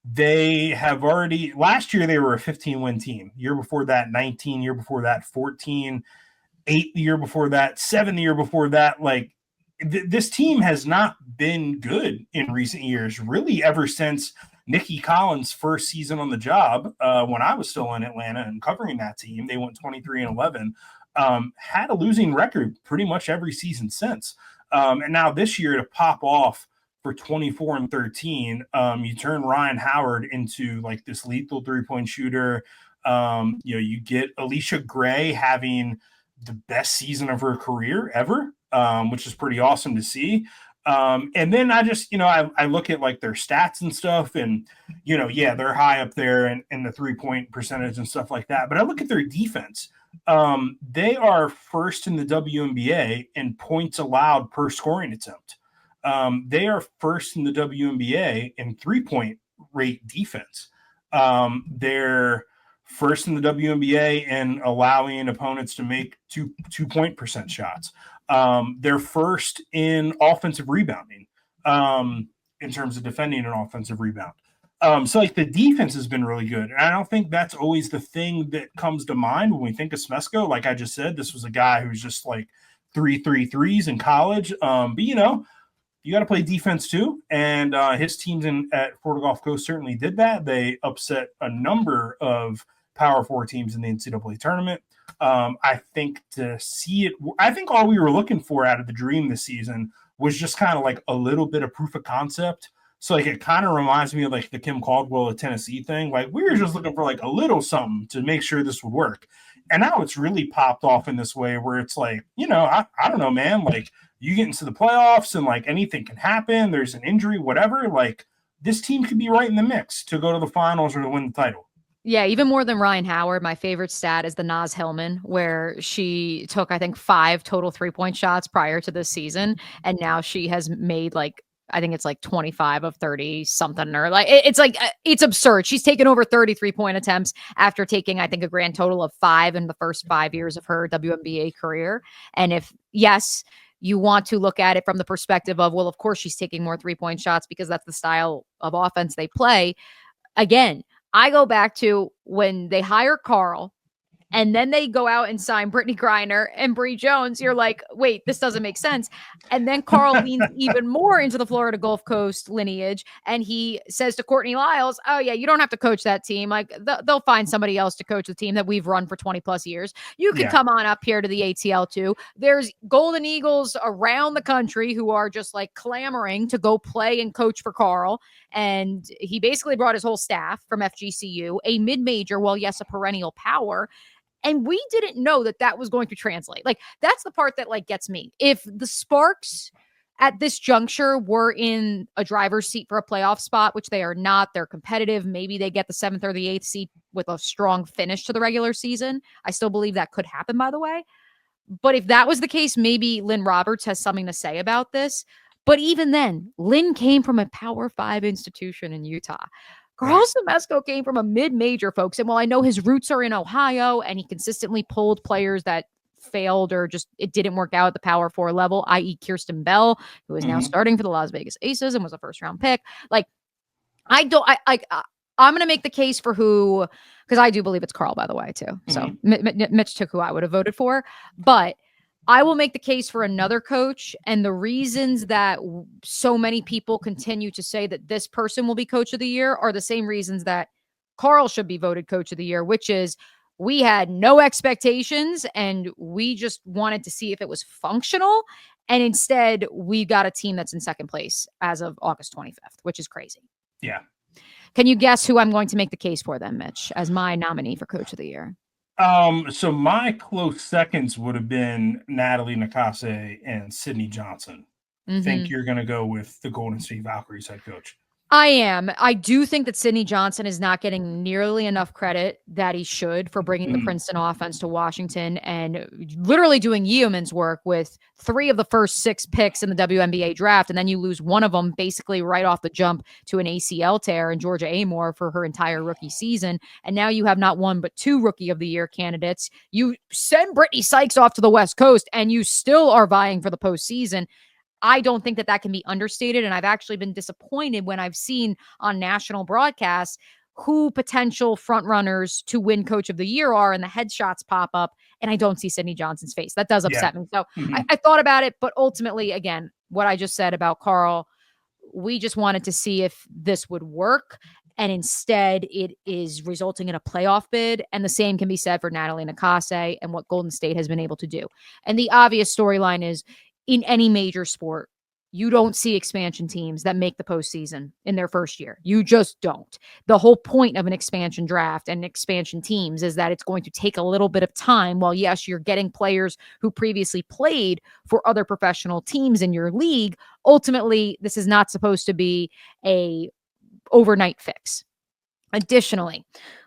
They have already, last year they were a 15-win team. Year before that, 19. Year before that, 14. 8 the year before that, 7 the year before that. Like, this team has not been good in recent years, really ever since Nikki Collins' first season on the job when I was still in Atlanta and covering that team. They went 23-11. Had a losing record pretty much every season since. And now this year to pop off for 24-13, you turn Ryan Howard into like this lethal 3-point shooter. You get Alicia Gray having the best season of her career ever, which is pretty awesome to see. And then I just, I look at like their stats and stuff and, they're high up there in the 3-point percentage and stuff like that. But I look at their defense. They are first in the WNBA in points allowed per scoring attempt. They are first in the WNBA in 3-point rate defense. They're first in the WNBA and allowing opponents to make two-point percent shots. They're first in offensive rebounding in terms of defending an offensive rebound. So like the defense has been really good. And I don't think that's always the thing that comes to mind when we think of Smesko. Like I just said, this was a guy who's just like 3 threes in college. But you know, you got to play defense too. And his teams at Florida Gulf Coast certainly did that. They upset a number of Power 4 teams in the NCAA tournament. I think to see it, I think all we were looking for out of the Dream this season was just kind of like a little bit of proof of concept. So like it kind of reminds me of like the Kim Caldwell of Tennessee thing. Like we were just looking for like a little something to make sure this would work. And now it's really popped off in this way where it's like, you know, I don't know, man, like you get into the playoffs and like anything can happen. There's an injury, whatever. Like this team could be right in the mix to go to the finals or to win the title. Yeah, even more than Ryan Howard, my favorite stat is the Naz Hillman, where she took, I think, 5 total 3-point shots prior to this season. And now she has made like, I think it's like 25 of 30 something, or like, it's absurd. She's taken over 30 3-point attempts after taking, I think, a grand total of 5 in the first 5 years of her WNBA career. And if, yes, you want to look at it from the perspective of, well, of course she's taking more 3-point shots because that's the style of offense they play. Again, I go back to when they hire Carl and then they go out and sign Brittany Griner and Bree Jones. You're like, wait, this doesn't make sense. And then Carl leans even more into the Florida Gulf Coast lineage. And he says to Courtney Lyles, oh yeah, you don't have to coach that team. Like they'll find somebody else to coach the team that we've run for 20 plus years. You can come on up here to the ATL too. There's Golden Eagles around the country who are just like clamoring to go play and coach for Carl. And he basically brought his whole staff from FGCU, a mid-major, well, yes, a perennial power. And we didn't know that that was going to translate. Like, that's the part that like gets me. If the Sparks at this juncture were in a driver's seat for a playoff spot, which they are not, they're competitive. Maybe they get the 7th or the 8th seat with a strong finish to the regular season. I still believe that could happen, by the way. But if that was the case, maybe Lynn Roberts has something to say about this. But even then, Lynn came from a Power 5 institution in Utah. Carl Smesko came from a mid-major, folks. And while I know his roots are in Ohio and he consistently pulled players that failed or just it didn't work out at the Power 4 level, i.e. Kirsten Bell, who is now starting for the Las Vegas Aces and was a first-round pick. Like, I'm going to make the case for who, because I do believe it's Carl, by the way, too. So Mitch took who I would have voted for. But I will make the case for another coach, and the reasons that so many people continue to say that this person will be coach of the year are the same reasons that Carl should be voted coach of the year, which is we had no expectations and we just wanted to see if it was functional. And instead, we got a team that's in second place as of August 25th, which is crazy. Yeah. Can you guess who I'm going to make the case for then, Mitch, as my nominee for coach of the year? So my close seconds would have been Natalie Nakase and Sydney Johnson. I think you're going to go with the Golden State Valkyries head coach. I am. I do think that Sydney Johnson is not getting nearly enough credit that he should for bringing the Princeton offense to Washington and literally doing Yeoman's work with 3 of the first 6 picks in the WNBA draft. And then you lose one of them basically right off the jump to an ACL tear in Georgia Amore for her entire rookie season. And now you have not 1, but 2 rookie of the year candidates. You send Brittany Sykes off to the West Coast and you still are vying for the postseason. I don't think that can be understated. And I've actually been disappointed when I've seen on national broadcasts who potential frontrunners to win coach of the year are and the headshots pop up. And I don't see Sydney Johnson's face. That does upset me. So I thought about it. But ultimately, again, what I just said about Carl, we just wanted to see if this would work. And instead, it is resulting in a playoff bid. And the same can be said for Natalie Nakase and what Golden State has been able to do. And the obvious storyline is, in any major sport, you don't see expansion teams that make the postseason in their first year. You just don't. The whole point of an expansion draft and expansion teams is that it's going to take a little bit of time. While, yes, you're getting players who previously played for other professional teams in your league, ultimately, this is not supposed to be a overnight fix. Additionally,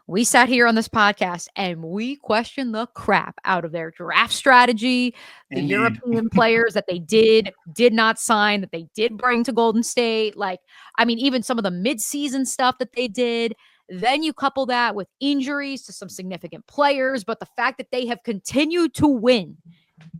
we sat here on this podcast and we questioned the crap out of their draft strategy, the European players that they did not sign, that they did bring to Golden State. Like, I mean, even some of the midseason stuff that they did, Then you couple that with injuries to some significant players, but the fact that they have continued to win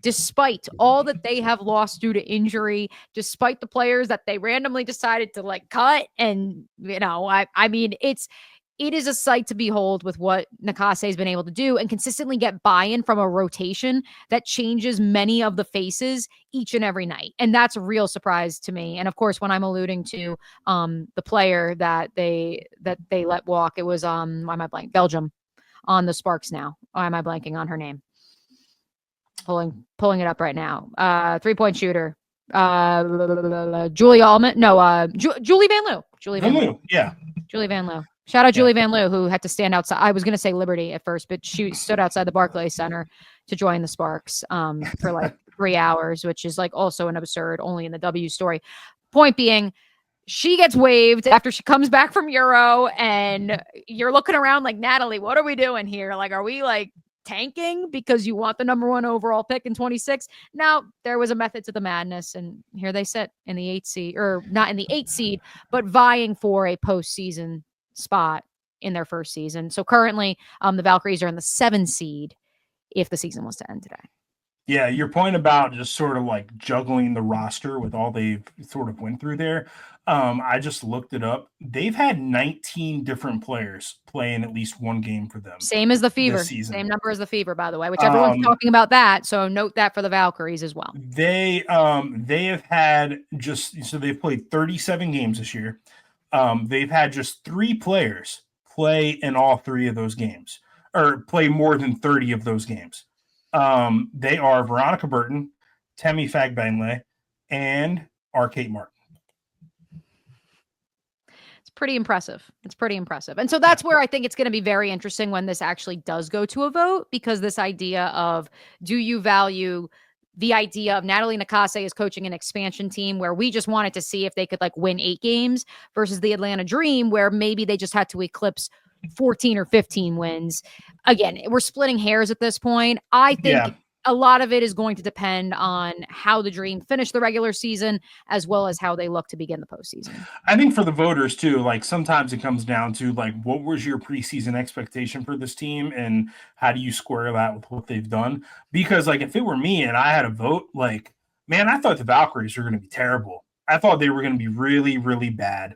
despite all that they have lost due to injury, despite the players that they randomly decided to like cut. And, I mean, it is a sight to behold with what Nakase has been able to do and consistently get buy-in from a rotation that changes many of the faces each and every night. And that's a real surprise to me. And of course, when I'm alluding to the player that they let walk, it was why am I blanking? Belgium on the Sparks now. Why am I blanking on her name? Pulling it up right now. 3-point shooter. Julie Allman. No, Julie Van Loo. Julie Van Loo. Yeah. Julie Van Loo. Shout out Julie Van Loo, who had to stand outside. I was going to say Liberty at first, but she stood outside the Barclays Center to join the Sparks for like 3 hours, which is like also an absurd, only in the W story. Point being, she gets waived after she comes back from Euro, and you're looking around like, Natalie, what are we doing here? Like, are we like tanking because you want the number 1 overall pick in 26? Now, there was a method to the madness, and here they sit in the 8th seed, or not in the 8th seed, but vying for a postseason spot in their first season. So currently, the Valkyries are in the 7 seed if the season was to end today. Yeah, your point about just sort of like juggling the roster with all they've sort of went through there. I just looked it up. They've had 19 different players playing at least one game for them. Same as the Fever. Same number as the Fever, by the way, which everyone's talking about that. So note that for the Valkyries as well. They have had they've played 37 games this year. They've had just 3 players play in all 3 of those games, or play more than 30 of those games. They are Veronica Burton, Temi Fagbenle, and Kate Martin. It's pretty impressive. And so that's where I think it's going to be very interesting when this actually does go to a vote, because this idea of, do you value the idea of Natalie Nakase is coaching an expansion team where we just wanted to see if they could like win 8 games versus the Atlanta Dream where maybe they just had to eclipse 14 or 15 wins. Again, we're splitting hairs at this point. I think a lot of it is going to depend on how the Dream finish the regular season as well as how they look to begin the postseason. I think for the voters too, like sometimes it comes down to like, what was your preseason expectation for this team and how do you square that with what they've done? Because like, if it were me and I had a vote, like, man, I thought the Valkyries were going to be terrible. I thought they were going to be really, really bad.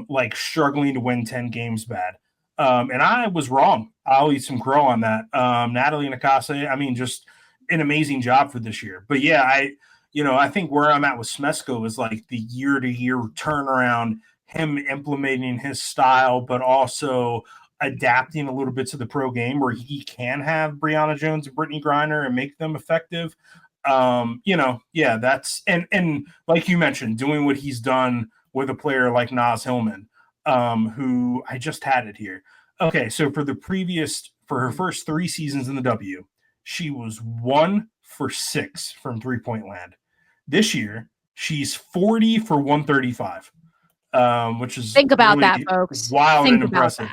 Like struggling to win 10 games bad. And I was wrong. I'll eat some crow on that. Natalie Nakase, I mean, just an amazing job for this year. But yeah, I think where I'm at with Smesko is like the year-to-year turnaround, him implementing his style, but also adapting a little bit to the pro game where he can have Brianna Jones and Brittany Griner and make them effective. That's and like you mentioned, doing what he's done with a player like Naz Hillman, who I just had it here. Okay, so for her first 3 seasons in the W, she was 1 for 6 from 3-point land. This year, she's 40 for 135, which is think about that, folks. Wild and impressive.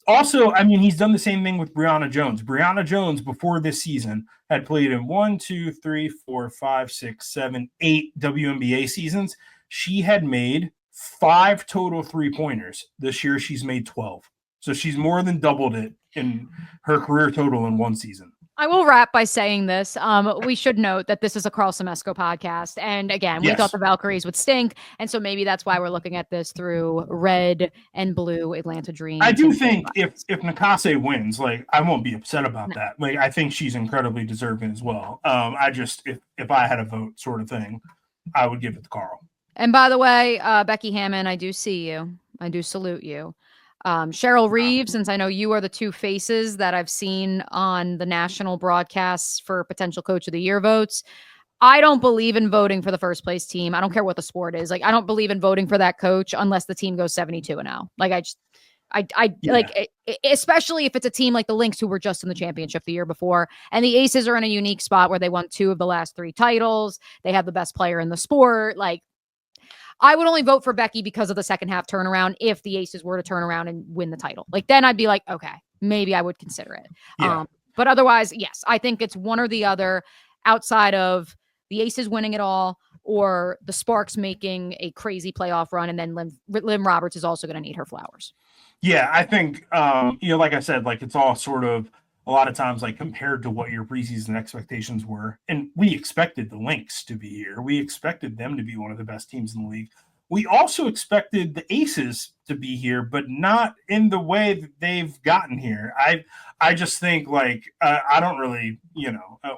Also, I mean, he's done the same thing with Brianna Jones. Brianna Jones, before this season, had played in 1, 2, 3, 4, 5, 6, 7, 8 WNBA seasons. She had made 5 total 3-pointers. This year, she's made 12. So she's more than doubled it in her career total in 1 season. I will wrap by saying this. We should note that this is a Carl Smesko podcast. And again, we thought the Valkyries would stink. And so maybe that's why we're looking at this through red and blue Atlanta Dream. I do think if Nakase wins, like, I won't be upset about that. Like, I think she's incredibly deserving as well. If I had a vote sort of thing, I would give it to Carl. And by the way, Becky Hammond, I do see you. I do salute you. Cheryl Reeves, since I know you are the 2 faces that I've seen on the national broadcasts for potential coach of the year votes. I don't believe in voting for the first place team. I don't care what the sport is. Like, I don't believe in voting for that coach unless the team goes 72-0. Like, especially if it's a team like the Lynx who were just in the championship the year before. And the Aces are in a unique spot where they won 2 of the last 3 titles. They have the best player in the sport. Like, I would only vote for Becky because of the second half turnaround if the Aces were to turn around and win the title. Like, then I'd be like, okay, maybe I would consider it. Yeah. But otherwise, yes, I think it's one or the other outside of the Aces winning it all or the Sparks making a crazy playoff run. And then Lynn Roberts is also going to need her flowers. Yeah, I think like I said, like it's all sort of a lot of times like compared to what your preseason expectations were. And we expected the Lynx to be here. We expected them to be one of the best teams in the league. We also expected the Aces to be here, but not in the way that they've gotten here. I just think like I don't really,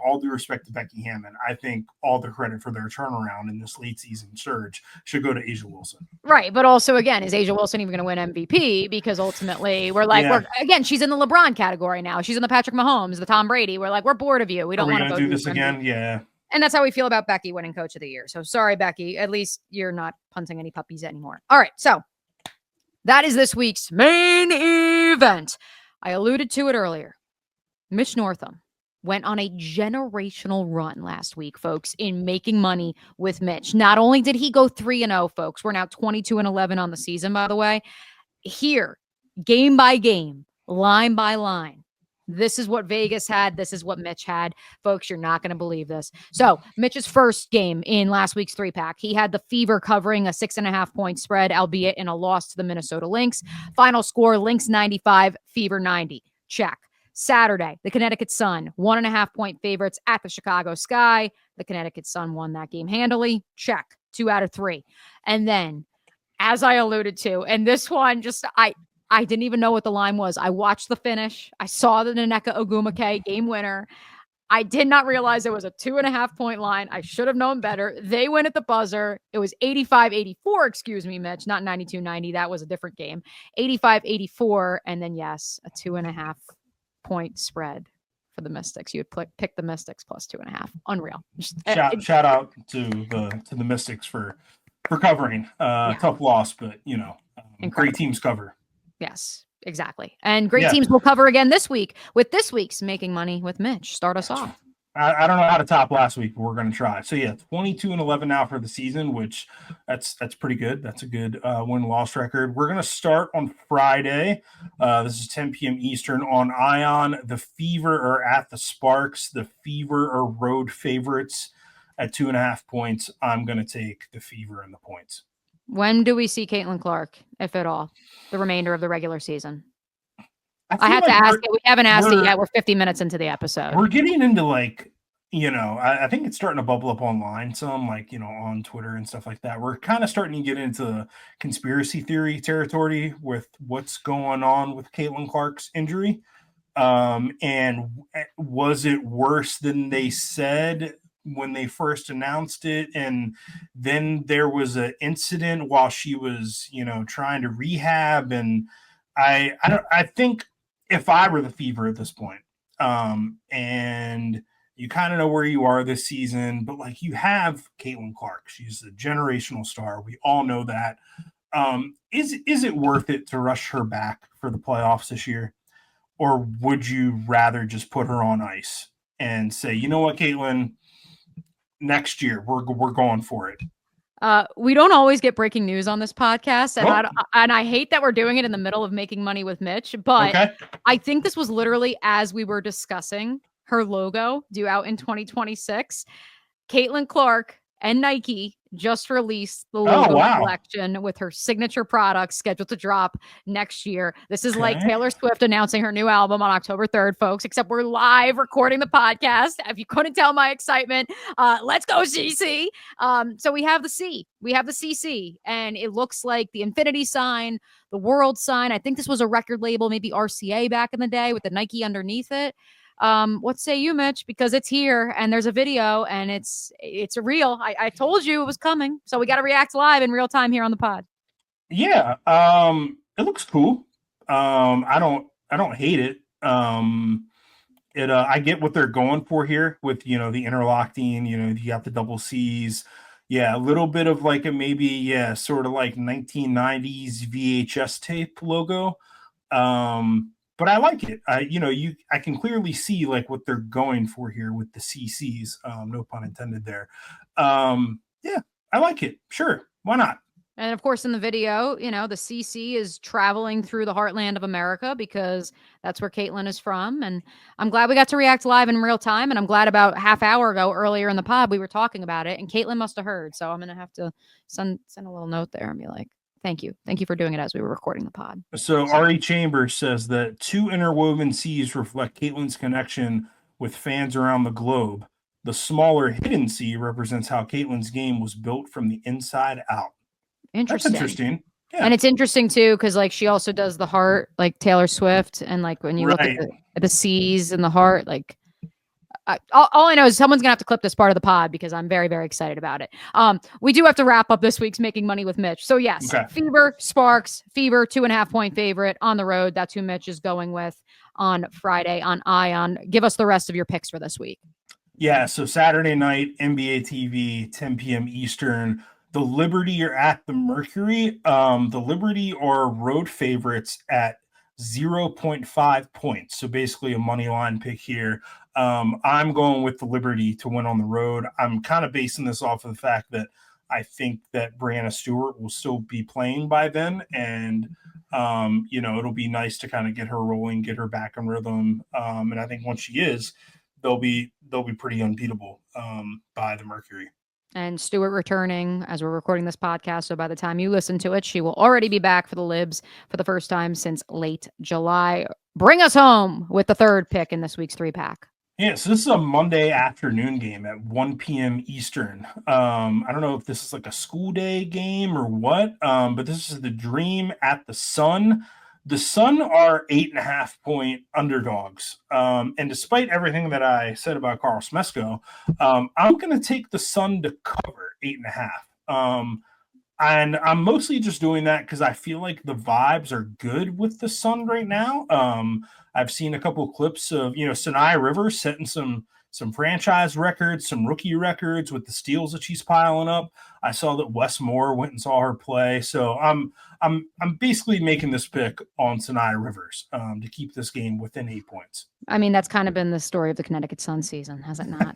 all due respect to Becky Hammond, I think all the credit for their turnaround in this late season surge should go to A'ja Wilson. Right. But also, again, is A'ja Wilson even going to win MVP? Because ultimately, she's in the LeBron category now. She's in the Patrick Mahomes, the Tom Brady. We're like, we're bored of you. We don't want to go do this again. MVP. Yeah. And that's how we feel about Becky winning Coach of the Year. So sorry, Becky. At least you're not punting any puppies anymore. All right. So that is this week's main event. I alluded to it earlier. Mitch Northam went on a generational run last week, folks, in making money with Mitch. Not only did he go 3-0, folks, we're now 22-11 on the season, by the way. Here, game by game, line by line, this is what Vegas had. This is what Mitch had. Folks, you're not going to believe this. So Mitch's first game in last week's 3-pack, he had the Fever covering a 6.5-point spread, albeit in a loss to the Minnesota Lynx. Final score, Lynx 95, Fever 90. Check. Saturday, the Connecticut Sun, 1.5-point favorites at the Chicago Sky. The Connecticut Sun won that game handily. Check. 2 out of 3. And then, as I alluded to, and this one just, I didn't even know what the line was. I watched the finish. I saw the Nneka Ogwumike game winner. I did not realize it was a 2.5-point line. I should have known better. They win at the buzzer. It was 85-84, excuse me, Mitch, not 92-90. That was a different game. 85-84. And then, yes, a 2.5-point spread for the Mystics. You would pick the Mystics plus 2.5. Unreal. Shout out to the Mystics for covering. Tough loss, but great teams cover. Yes, exactly. And great teams will cover again this week with this week's Making Money with Mitch. Start us off. I don't know how to top last week, but we're going to try. So 22-11 now for the season, which that's pretty good. That's a good win-loss record. We're going to start on Friday. This is 10 p.m. Eastern on Ion. The Fever are at the Sparks. The Fever are road favorites at 2.5 points. I'm going to take the Fever and the points. When do we see CaitlinClark, if at all, the remainder of the regular season? I had to ask it. We haven't asked it yet. We're 50 minutes into the episode. We're getting into I think it's starting to bubble up online some, on Twitter and stuff like that. We're kind of starting to get into conspiracy theory territory with what's going on with CaitlinClark's injury. And was it worse than they said when they first announced it? And then there was an incident while she was, trying to rehab. And I think if I were the Fever at this point, and you kind of know where you are this season, but you have CaitlinClark. She's a generational star. We all know that. Is it worth it to rush her back for the playoffs this year? Or would you rather just put her on ice and say, you know what, Caitlin, next year we're going for it? We don't always get breaking news on this podcast, and I hate that we're doing it in the middle of Making Money with Mitch, but I think this was literally as we were discussing her logo due out in 2026. CaitlinClark and Nike just released the logo collection with her signature products scheduled to drop next year. This is like Taylor Swift announcing her new album on October 3rd, folks, except we're live recording the podcast. If you couldn't tell my excitement, let's go CC. So we have the C, we have the CC, and it looks like the infinity sign, the world sign. I think this was a record label, maybe RCA back in the day with the Nike underneath it. What say you, Mitch? Because it's here and there's a video and it's real. I told you it was coming. So we got to react live in real time here on the pod. Yeah. It looks cool. I don't hate it. I get what they're going for here with, the interlocking, you got the double C's. Yeah. A little bit of sort of 1990s VHS tape logo. But I like it. I can clearly see what they're going for here with the CCs. No pun intended there. Yeah, I like it. Sure. Why not? And of course, in the video, the CC is traveling through the heartland of America because that's where Caitlin is from. And I'm glad we got to react live in real time. And I'm glad about half hour ago earlier in the pod, we were talking about it and Caitlin must have heard. So I'm going to have to send a little note there and be like, Thank you. Thank you for doing it as we were recording the pod. So Ari Chambers says that 2 interwoven C's reflect Caitlin's connection with fans around the globe. The smaller hidden C represents how Caitlin's game was built from the inside out. Interesting. That's interesting. Yeah. And it's interesting too, because like she also does the heart, like Taylor Swift, and like when you look at the C's and the heart, like all I know is someone's gonna have to clip this part of the pod because I'm very, very excited about it. We do have to wrap up this week's Making Money with Mitch. So yes, Fever, Sparks, Fever, 2.5-point favorite on the road. That's who Mitch is going with on Friday on Ion. Give us the rest of your picks for this week. Yeah, so Saturday night, NBA TV, 10 p.m. Eastern. The Liberty are at the Mercury. The Liberty are road favorites at 0.5 points. So basically a money line pick here. I'm going with the Liberty to win on the road. I'm kind of basing this off of the fact that I think that Brianna Stewart will still be playing by then. And, it'll be nice to kind of get her rolling, get her back in rhythm. And I think once she is, they'll be pretty unbeatable by the Mercury. And Stewart returning as we're recording this podcast. So by the time you listen to it, she will already be back for the Libs for the first time since late July. Bring us home with the third pick in this week's 3-pack. Yeah, so this is a Monday afternoon game at 1 p.m. Eastern. I don't know if this is like a school day game or what, but this is the Dream at the Sun. The Sun are 8.5-point underdogs. And despite everything that I said about Carl Smesko, I'm going to take the Sun to cover 8.5. And I'm mostly just doing that because I feel like the vibes are good with the Sun right now. I've seen a couple of clips of, Sanaya Rivers setting some franchise records, some rookie records with the steals that she's piling up. I saw that Wes Moore went and saw her play. So I'm basically making this pick on Sanaya Rivers to keep this game within 8 points. I mean, that's kind of been the story of the Connecticut Sun season, has it not?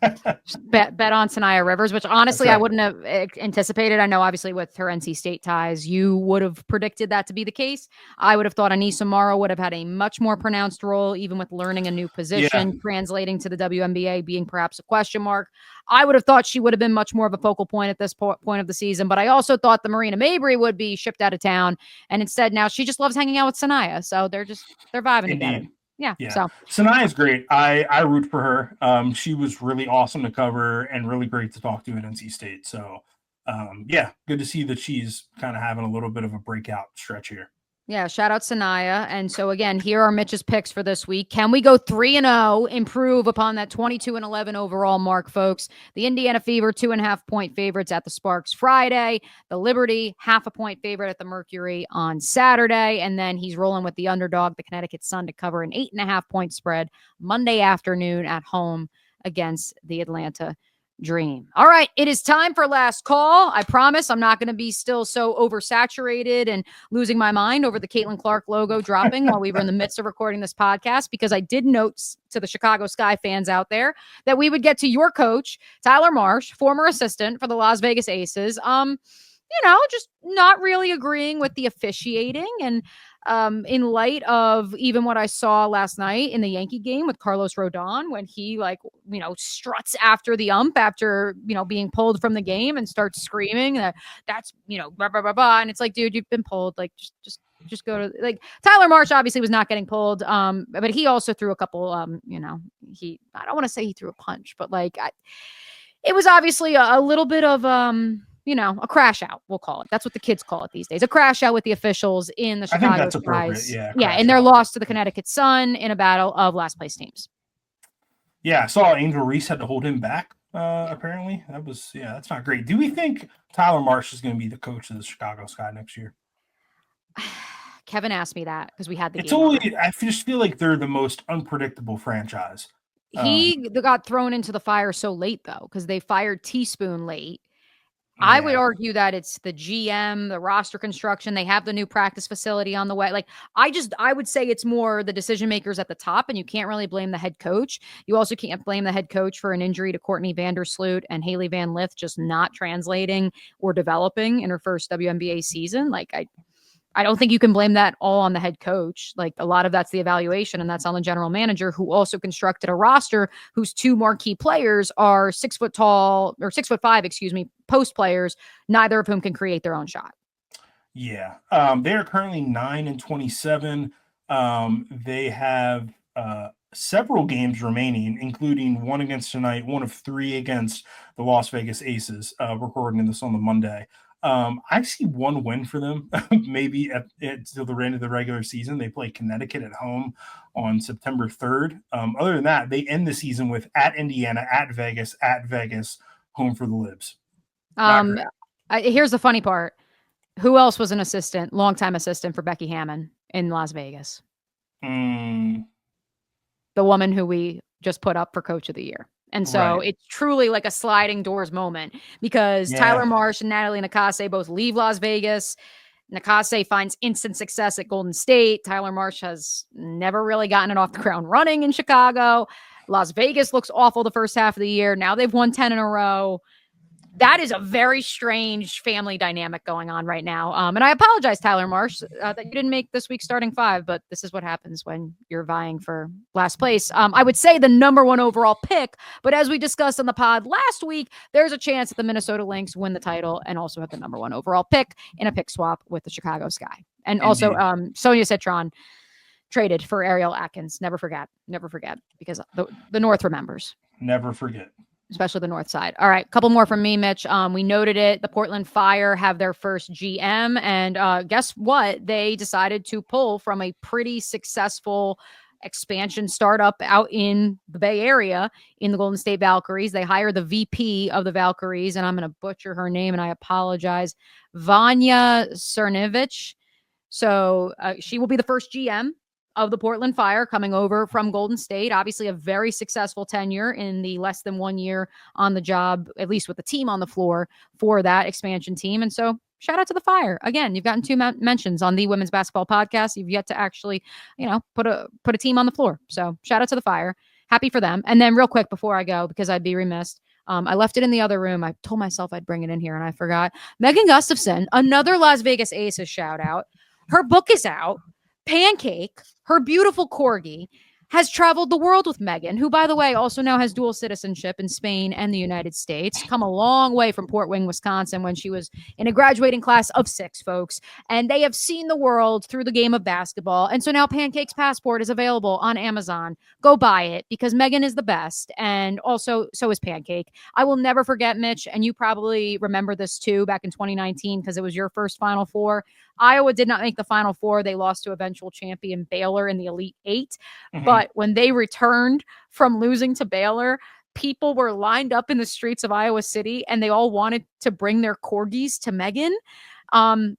bet on Sanaya Rivers, which honestly I wouldn't have anticipated. I know obviously with her NC State ties, you would have predicted that to be the case. I would have thought Anissa Morrow would have had a much more pronounced role, even with learning a new position, translating to the WNBA being perhaps a question mark. I would have thought she would have been much more of a focal point at this point of the season, but I also thought the Marina Mabry would be shipped out of town, and instead now she just loves hanging out with Sanaya, so they're vibing together. Yeah. So Sanaya is great. I root for her. She was really awesome to cover and really great to talk to at NC State. So, good to see that she's kind of having a little bit of a breakout stretch here. Yeah, shout out Sanaya. And so again, here are Mitch's picks for this week. Can we go 3-0, improve upon that 22-11 overall mark, folks? The Indiana Fever, 2.5-point favorites at the Sparks Friday. The Liberty, 0.5-point favorite at the Mercury on Saturday. And then he's rolling with the underdog, the Connecticut Sun, to cover an 8.5-point spread Monday afternoon at home against the Atlanta Dream. All right, it is time for last call. I promise I'm not going to be still so oversaturated and losing my mind over the CaitlinClark logo dropping while we were in the midst of recording this podcast, because I did note to the Chicago Sky fans out there that we would get to your coach, Tyler Marsh, former assistant for the Las Vegas Aces. Just not really agreeing with the officiating. And in light of even what I saw last night in the Yankee game with Carlos Rodon, when he struts after the ump after, being pulled from the game and starts screaming that's, blah, blah, blah, blah. And it's like, dude, you've been pulled. Like, just go to Tyler Marsh obviously was not getting pulled. But he also threw a couple, I don't want to say he threw a punch, but it was obviously a little bit of, a crash out, we'll call it. That's what the kids call it these days. A crash out with the officials in the Chicago I think that's appropriate. Yeah, and their loss to the Connecticut Sun in a battle of last place teams. Yeah, I saw Angel Reese had to hold him back, apparently. That's not great. Do we think Tyler Marsh is going to be the coach of the Chicago Sky next year? Kevin asked me that because we had the game. I just feel like they're the most unpredictable franchise. He got thrown into the fire so late, though, because they fired Teaspoon late. Yeah. I would argue that it's the GM, the roster construction. They have the new practice facility on the way. I would say it's more the decision makers at the top, and you can't really blame the head coach. You also can't blame the head coach for an injury to Courtney Vandersloot and Haley Van Lith just not translating or developing in her first WNBA season. I don't think you can blame that all on the head coach. A lot of that's the evaluation, and that's on the general manager, who also constructed a roster whose two marquee players are 6'5", post players, neither of whom can create their own shot. Yeah. They are currently 9-27. They have several games remaining, including one against tonight, one of three against the Las Vegas Aces. Recording this on the Monday. I see one win for them, maybe till the end of the regular season. They play Connecticut at home on September 3rd. Other than that, they end the season with at Indiana, at Vegas, home for the Libs. Here's the funny part. Who else was an assistant, longtime assistant for Becky Hammon in Las Vegas? The woman who we just put up for Coach of the Year. And so it's truly like a sliding doors moment because Tyler Marsh and Natalie Nakase both leave Las Vegas. Nakase finds instant success at Golden State. Tyler Marsh has never really gotten it off the ground running in Chicago. Las Vegas looks awful the first half of the year. Now they've won 10 in a row. That is a very strange family dynamic going on right now. And I apologize, Tyler Marsh, that you didn't make this week's starting five, but this is what happens when you're vying for last place. I would say the number one overall pick, but as we discussed on the pod last week, there's a chance that the Minnesota Lynx win the title and also have the number one overall pick in a pick swap with the Chicago Sky. And also Sonia Citron traded for Ariel Atkins. Never forget, because the North remembers. Never forget. Especially the North side. All right, couple more from me, Mitch. We noted it. The Portland Fire have their first GM, and guess what? They decided to pull from a pretty successful expansion startup out in the Bay Area in the Golden State Valkyries. They hire the VP of the Valkyries, and I'm going to butcher her name, and I apologize, Vanya Cernovich. So she will be the first GM of the Portland Fire coming over from Golden State. Obviously a very successful tenure in the less than 1 year on the job, at least with the team on the floor for that expansion team. And so shout out to the Fire. Again, you've gotten two mentions on the Women's Basketball Podcast. You've yet to actually, put a team on the floor. So shout out to the Fire. Happy for them. And then real quick before I go, because I'd be remiss, I left it in the other room. I told myself I'd bring it in here and I forgot. Megan Gustafson, another Las Vegas Aces shout out. Her book is out. Pancake, her beautiful corgi, has traveled the world with Megan, who, by the way, also now has dual citizenship in Spain and the United States. Come a long way from Port Wing, Wisconsin, when she was in a graduating class of 6, folks. And they have seen the world through the game of basketball. And so now Pancake's passport is available on Amazon. Go buy it because Megan is the best. And also, so is Pancake. I will never forget, Mitch, and you probably remember this too, back in 2019, because it was your first Final Four. Iowa did not make the Final Four. They lost to eventual champion Baylor in the Elite Eight. But when they returned from losing to Baylor, people were lined up in the streets of Iowa City and they all wanted to bring their corgis to Megan. You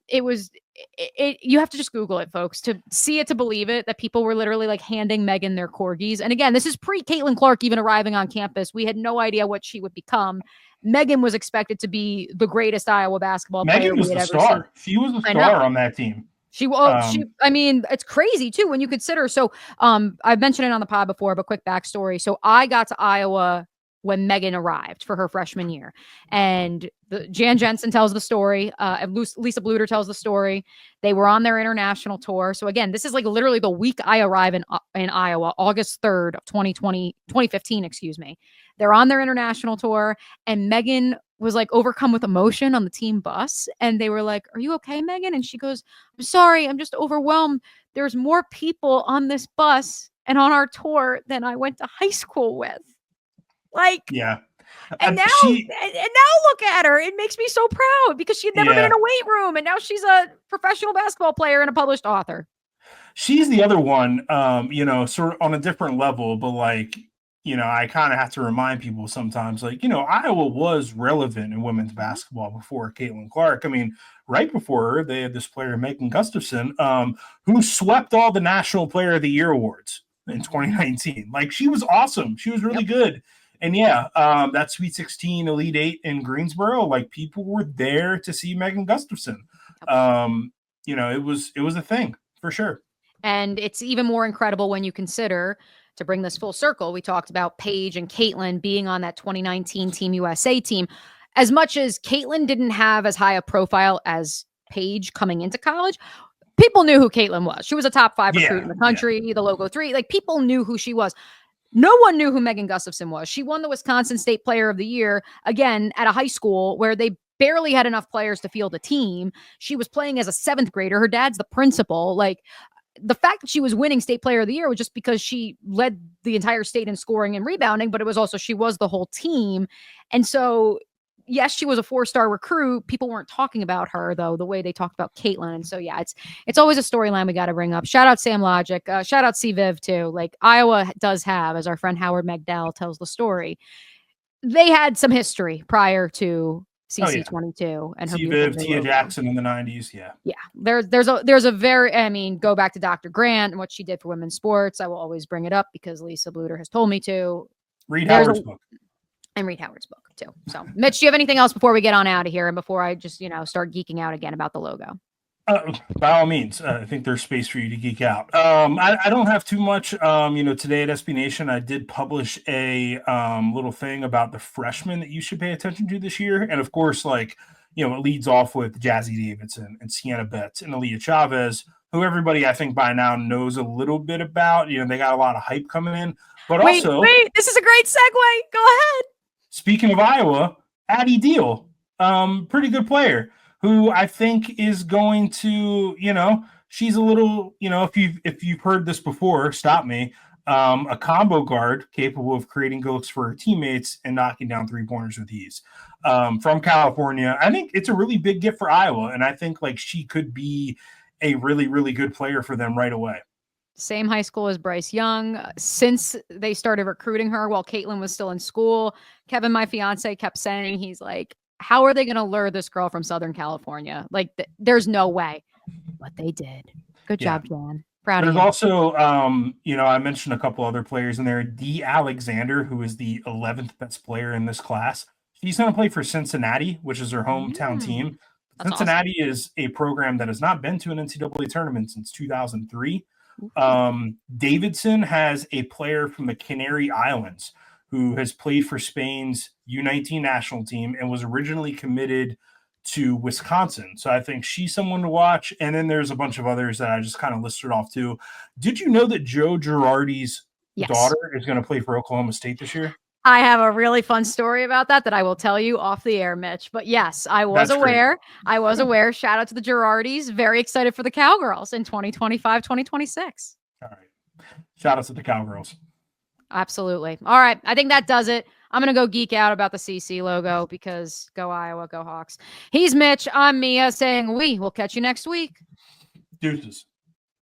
have to just Google it, folks, to see it, to believe it, that people were literally like handing Megan their corgis. And again, this is pre CaitlinClark even arriving on campus. We had no idea what she would become. Megan was expected to be the greatest Iowa basketball player. Megan was the star. She was a star on that team. I mean, it's crazy too when you consider. So I've mentioned it on the pod before, but quick backstory. So I got to Iowa when Megan arrived for her freshman year, and Jan Jensen tells the story. Lisa Bluter tells the story. They were on their international tour. So again, this is like literally the week I arrive in Iowa, August 3rd, 2015, excuse me. They're on their international tour, and Megan was like overcome with emotion on the team bus. And they were like, "Are you okay, Megan?" And she goes, "I'm sorry. I'm just overwhelmed. There's more people on this bus and on our tour than I went to high school with." Like, yeah. And now look at her. It makes me so proud because she had never been in a weight room. And now she's a professional basketball player and a published author. She's the other one, sort of on a different level, but like, I kind of have to remind people sometimes, like, Iowa was relevant in women's basketball before CaitlinClark. I mean, right before her, they had this player, Megan Gustafson, who swept all the National Player of the Year awards in 2019. Like, she was awesome. She was really good. And that Sweet 16 Elite 8 in Greensboro, like, people were there to see Megan Gustafson. It was a thing for sure. And it's even more incredible when you consider, to bring this full circle, we talked about Paige and Caitlin being on that 2019 Team USA team. As much as Caitlin didn't have as high a profile as Paige coming into college, people knew who Caitlin was. She was a top 5 recruit in the country, the Logo 3. Like, people knew who she was. No one knew who Megan Gustafson was. She won the Wisconsin State Player of the Year, again, at a high school where they barely had enough players to field a team. She was playing as a 7th grader. Her dad's the principal. Like, the fact that she was winning state player of the year was just because she led the entire state in scoring and rebounding, but it was also, she was the whole team. And so, yes, she was a 4-star recruit. People weren't talking about her though, the way they talked about Caitlin. And so, yeah, it's always a storyline we got to bring up. Shout out Sam Logic. Shout out CViv too. Like, Iowa does have, as our friend Howard Magdal tells the story, they had some history prior to CC22 and her beautiful CViv, Tia logo. Jackson in the 90s. Yeah. Yeah. There's a very, I mean, go back to Dr. Grant and what she did for women's sports. I will always bring it up because Lisa Bluter has told me to. Read Howard's book. And read Howard's book too. So, Mitch, do you have anything else before we get on out of here and before I just, start geeking out again about the logo? By all means, I think there's space for you to geek out. I don't have too much. Today at SB Nation, I did publish a little thing about the freshmen that you should pay attention to this year. And of course, it leads off with Jazzy Davidson and Sienna Betts and Aaliyah Chavez, who everybody, I think, by now knows a little bit about. They got a lot of hype coming in. But wait, this is a great segue. Go ahead. Speaking of Iowa, Addie Deal, pretty good player, who I think is going to, she's a little, if you've heard this before, stop me, a combo guard capable of creating goals for her teammates and knocking down 3-pointers with ease. From California, I think it's a really big gift for Iowa, and I think she could be a really, really good player for them right away. Same high school as Bryce Young. Since they started recruiting her while Caitlin was still in school, Kevin, my fiance, kept saying, he's like, how are they going to lure this girl from Southern California? There's no way. But they did. Good job, Jan. Proud of you. There's also, I mentioned a couple other players in there. Dee Alexander, who is the 11th best player in this class. She's going to play for Cincinnati, which is her hometown team. That's Cincinnati awesome. Is a program that has not been to an NCAA tournament since 2003. Davidson has a player from the Canary Islands who has played for Spain's U19 national team and was originally committed to Wisconsin. So I think she's someone to watch. And then there's a bunch of others that I just kind of listed off too. Did you know that Joe Girardi's daughter is going to play for Oklahoma State this year? I have a really fun story about that I will tell you off the air, Mitch. But yes, I was aware. Great. I was aware. Shout out to the Girardis. Very excited for the Cowgirls in 2025, 2026. All right. Shout out to the Cowgirls. Absolutely. All right. I think that does it. I'm going to go geek out about the CC logo because go Iowa, go Hawks. He's Mitch. I'm Mia saying we will catch you next week. Deuces.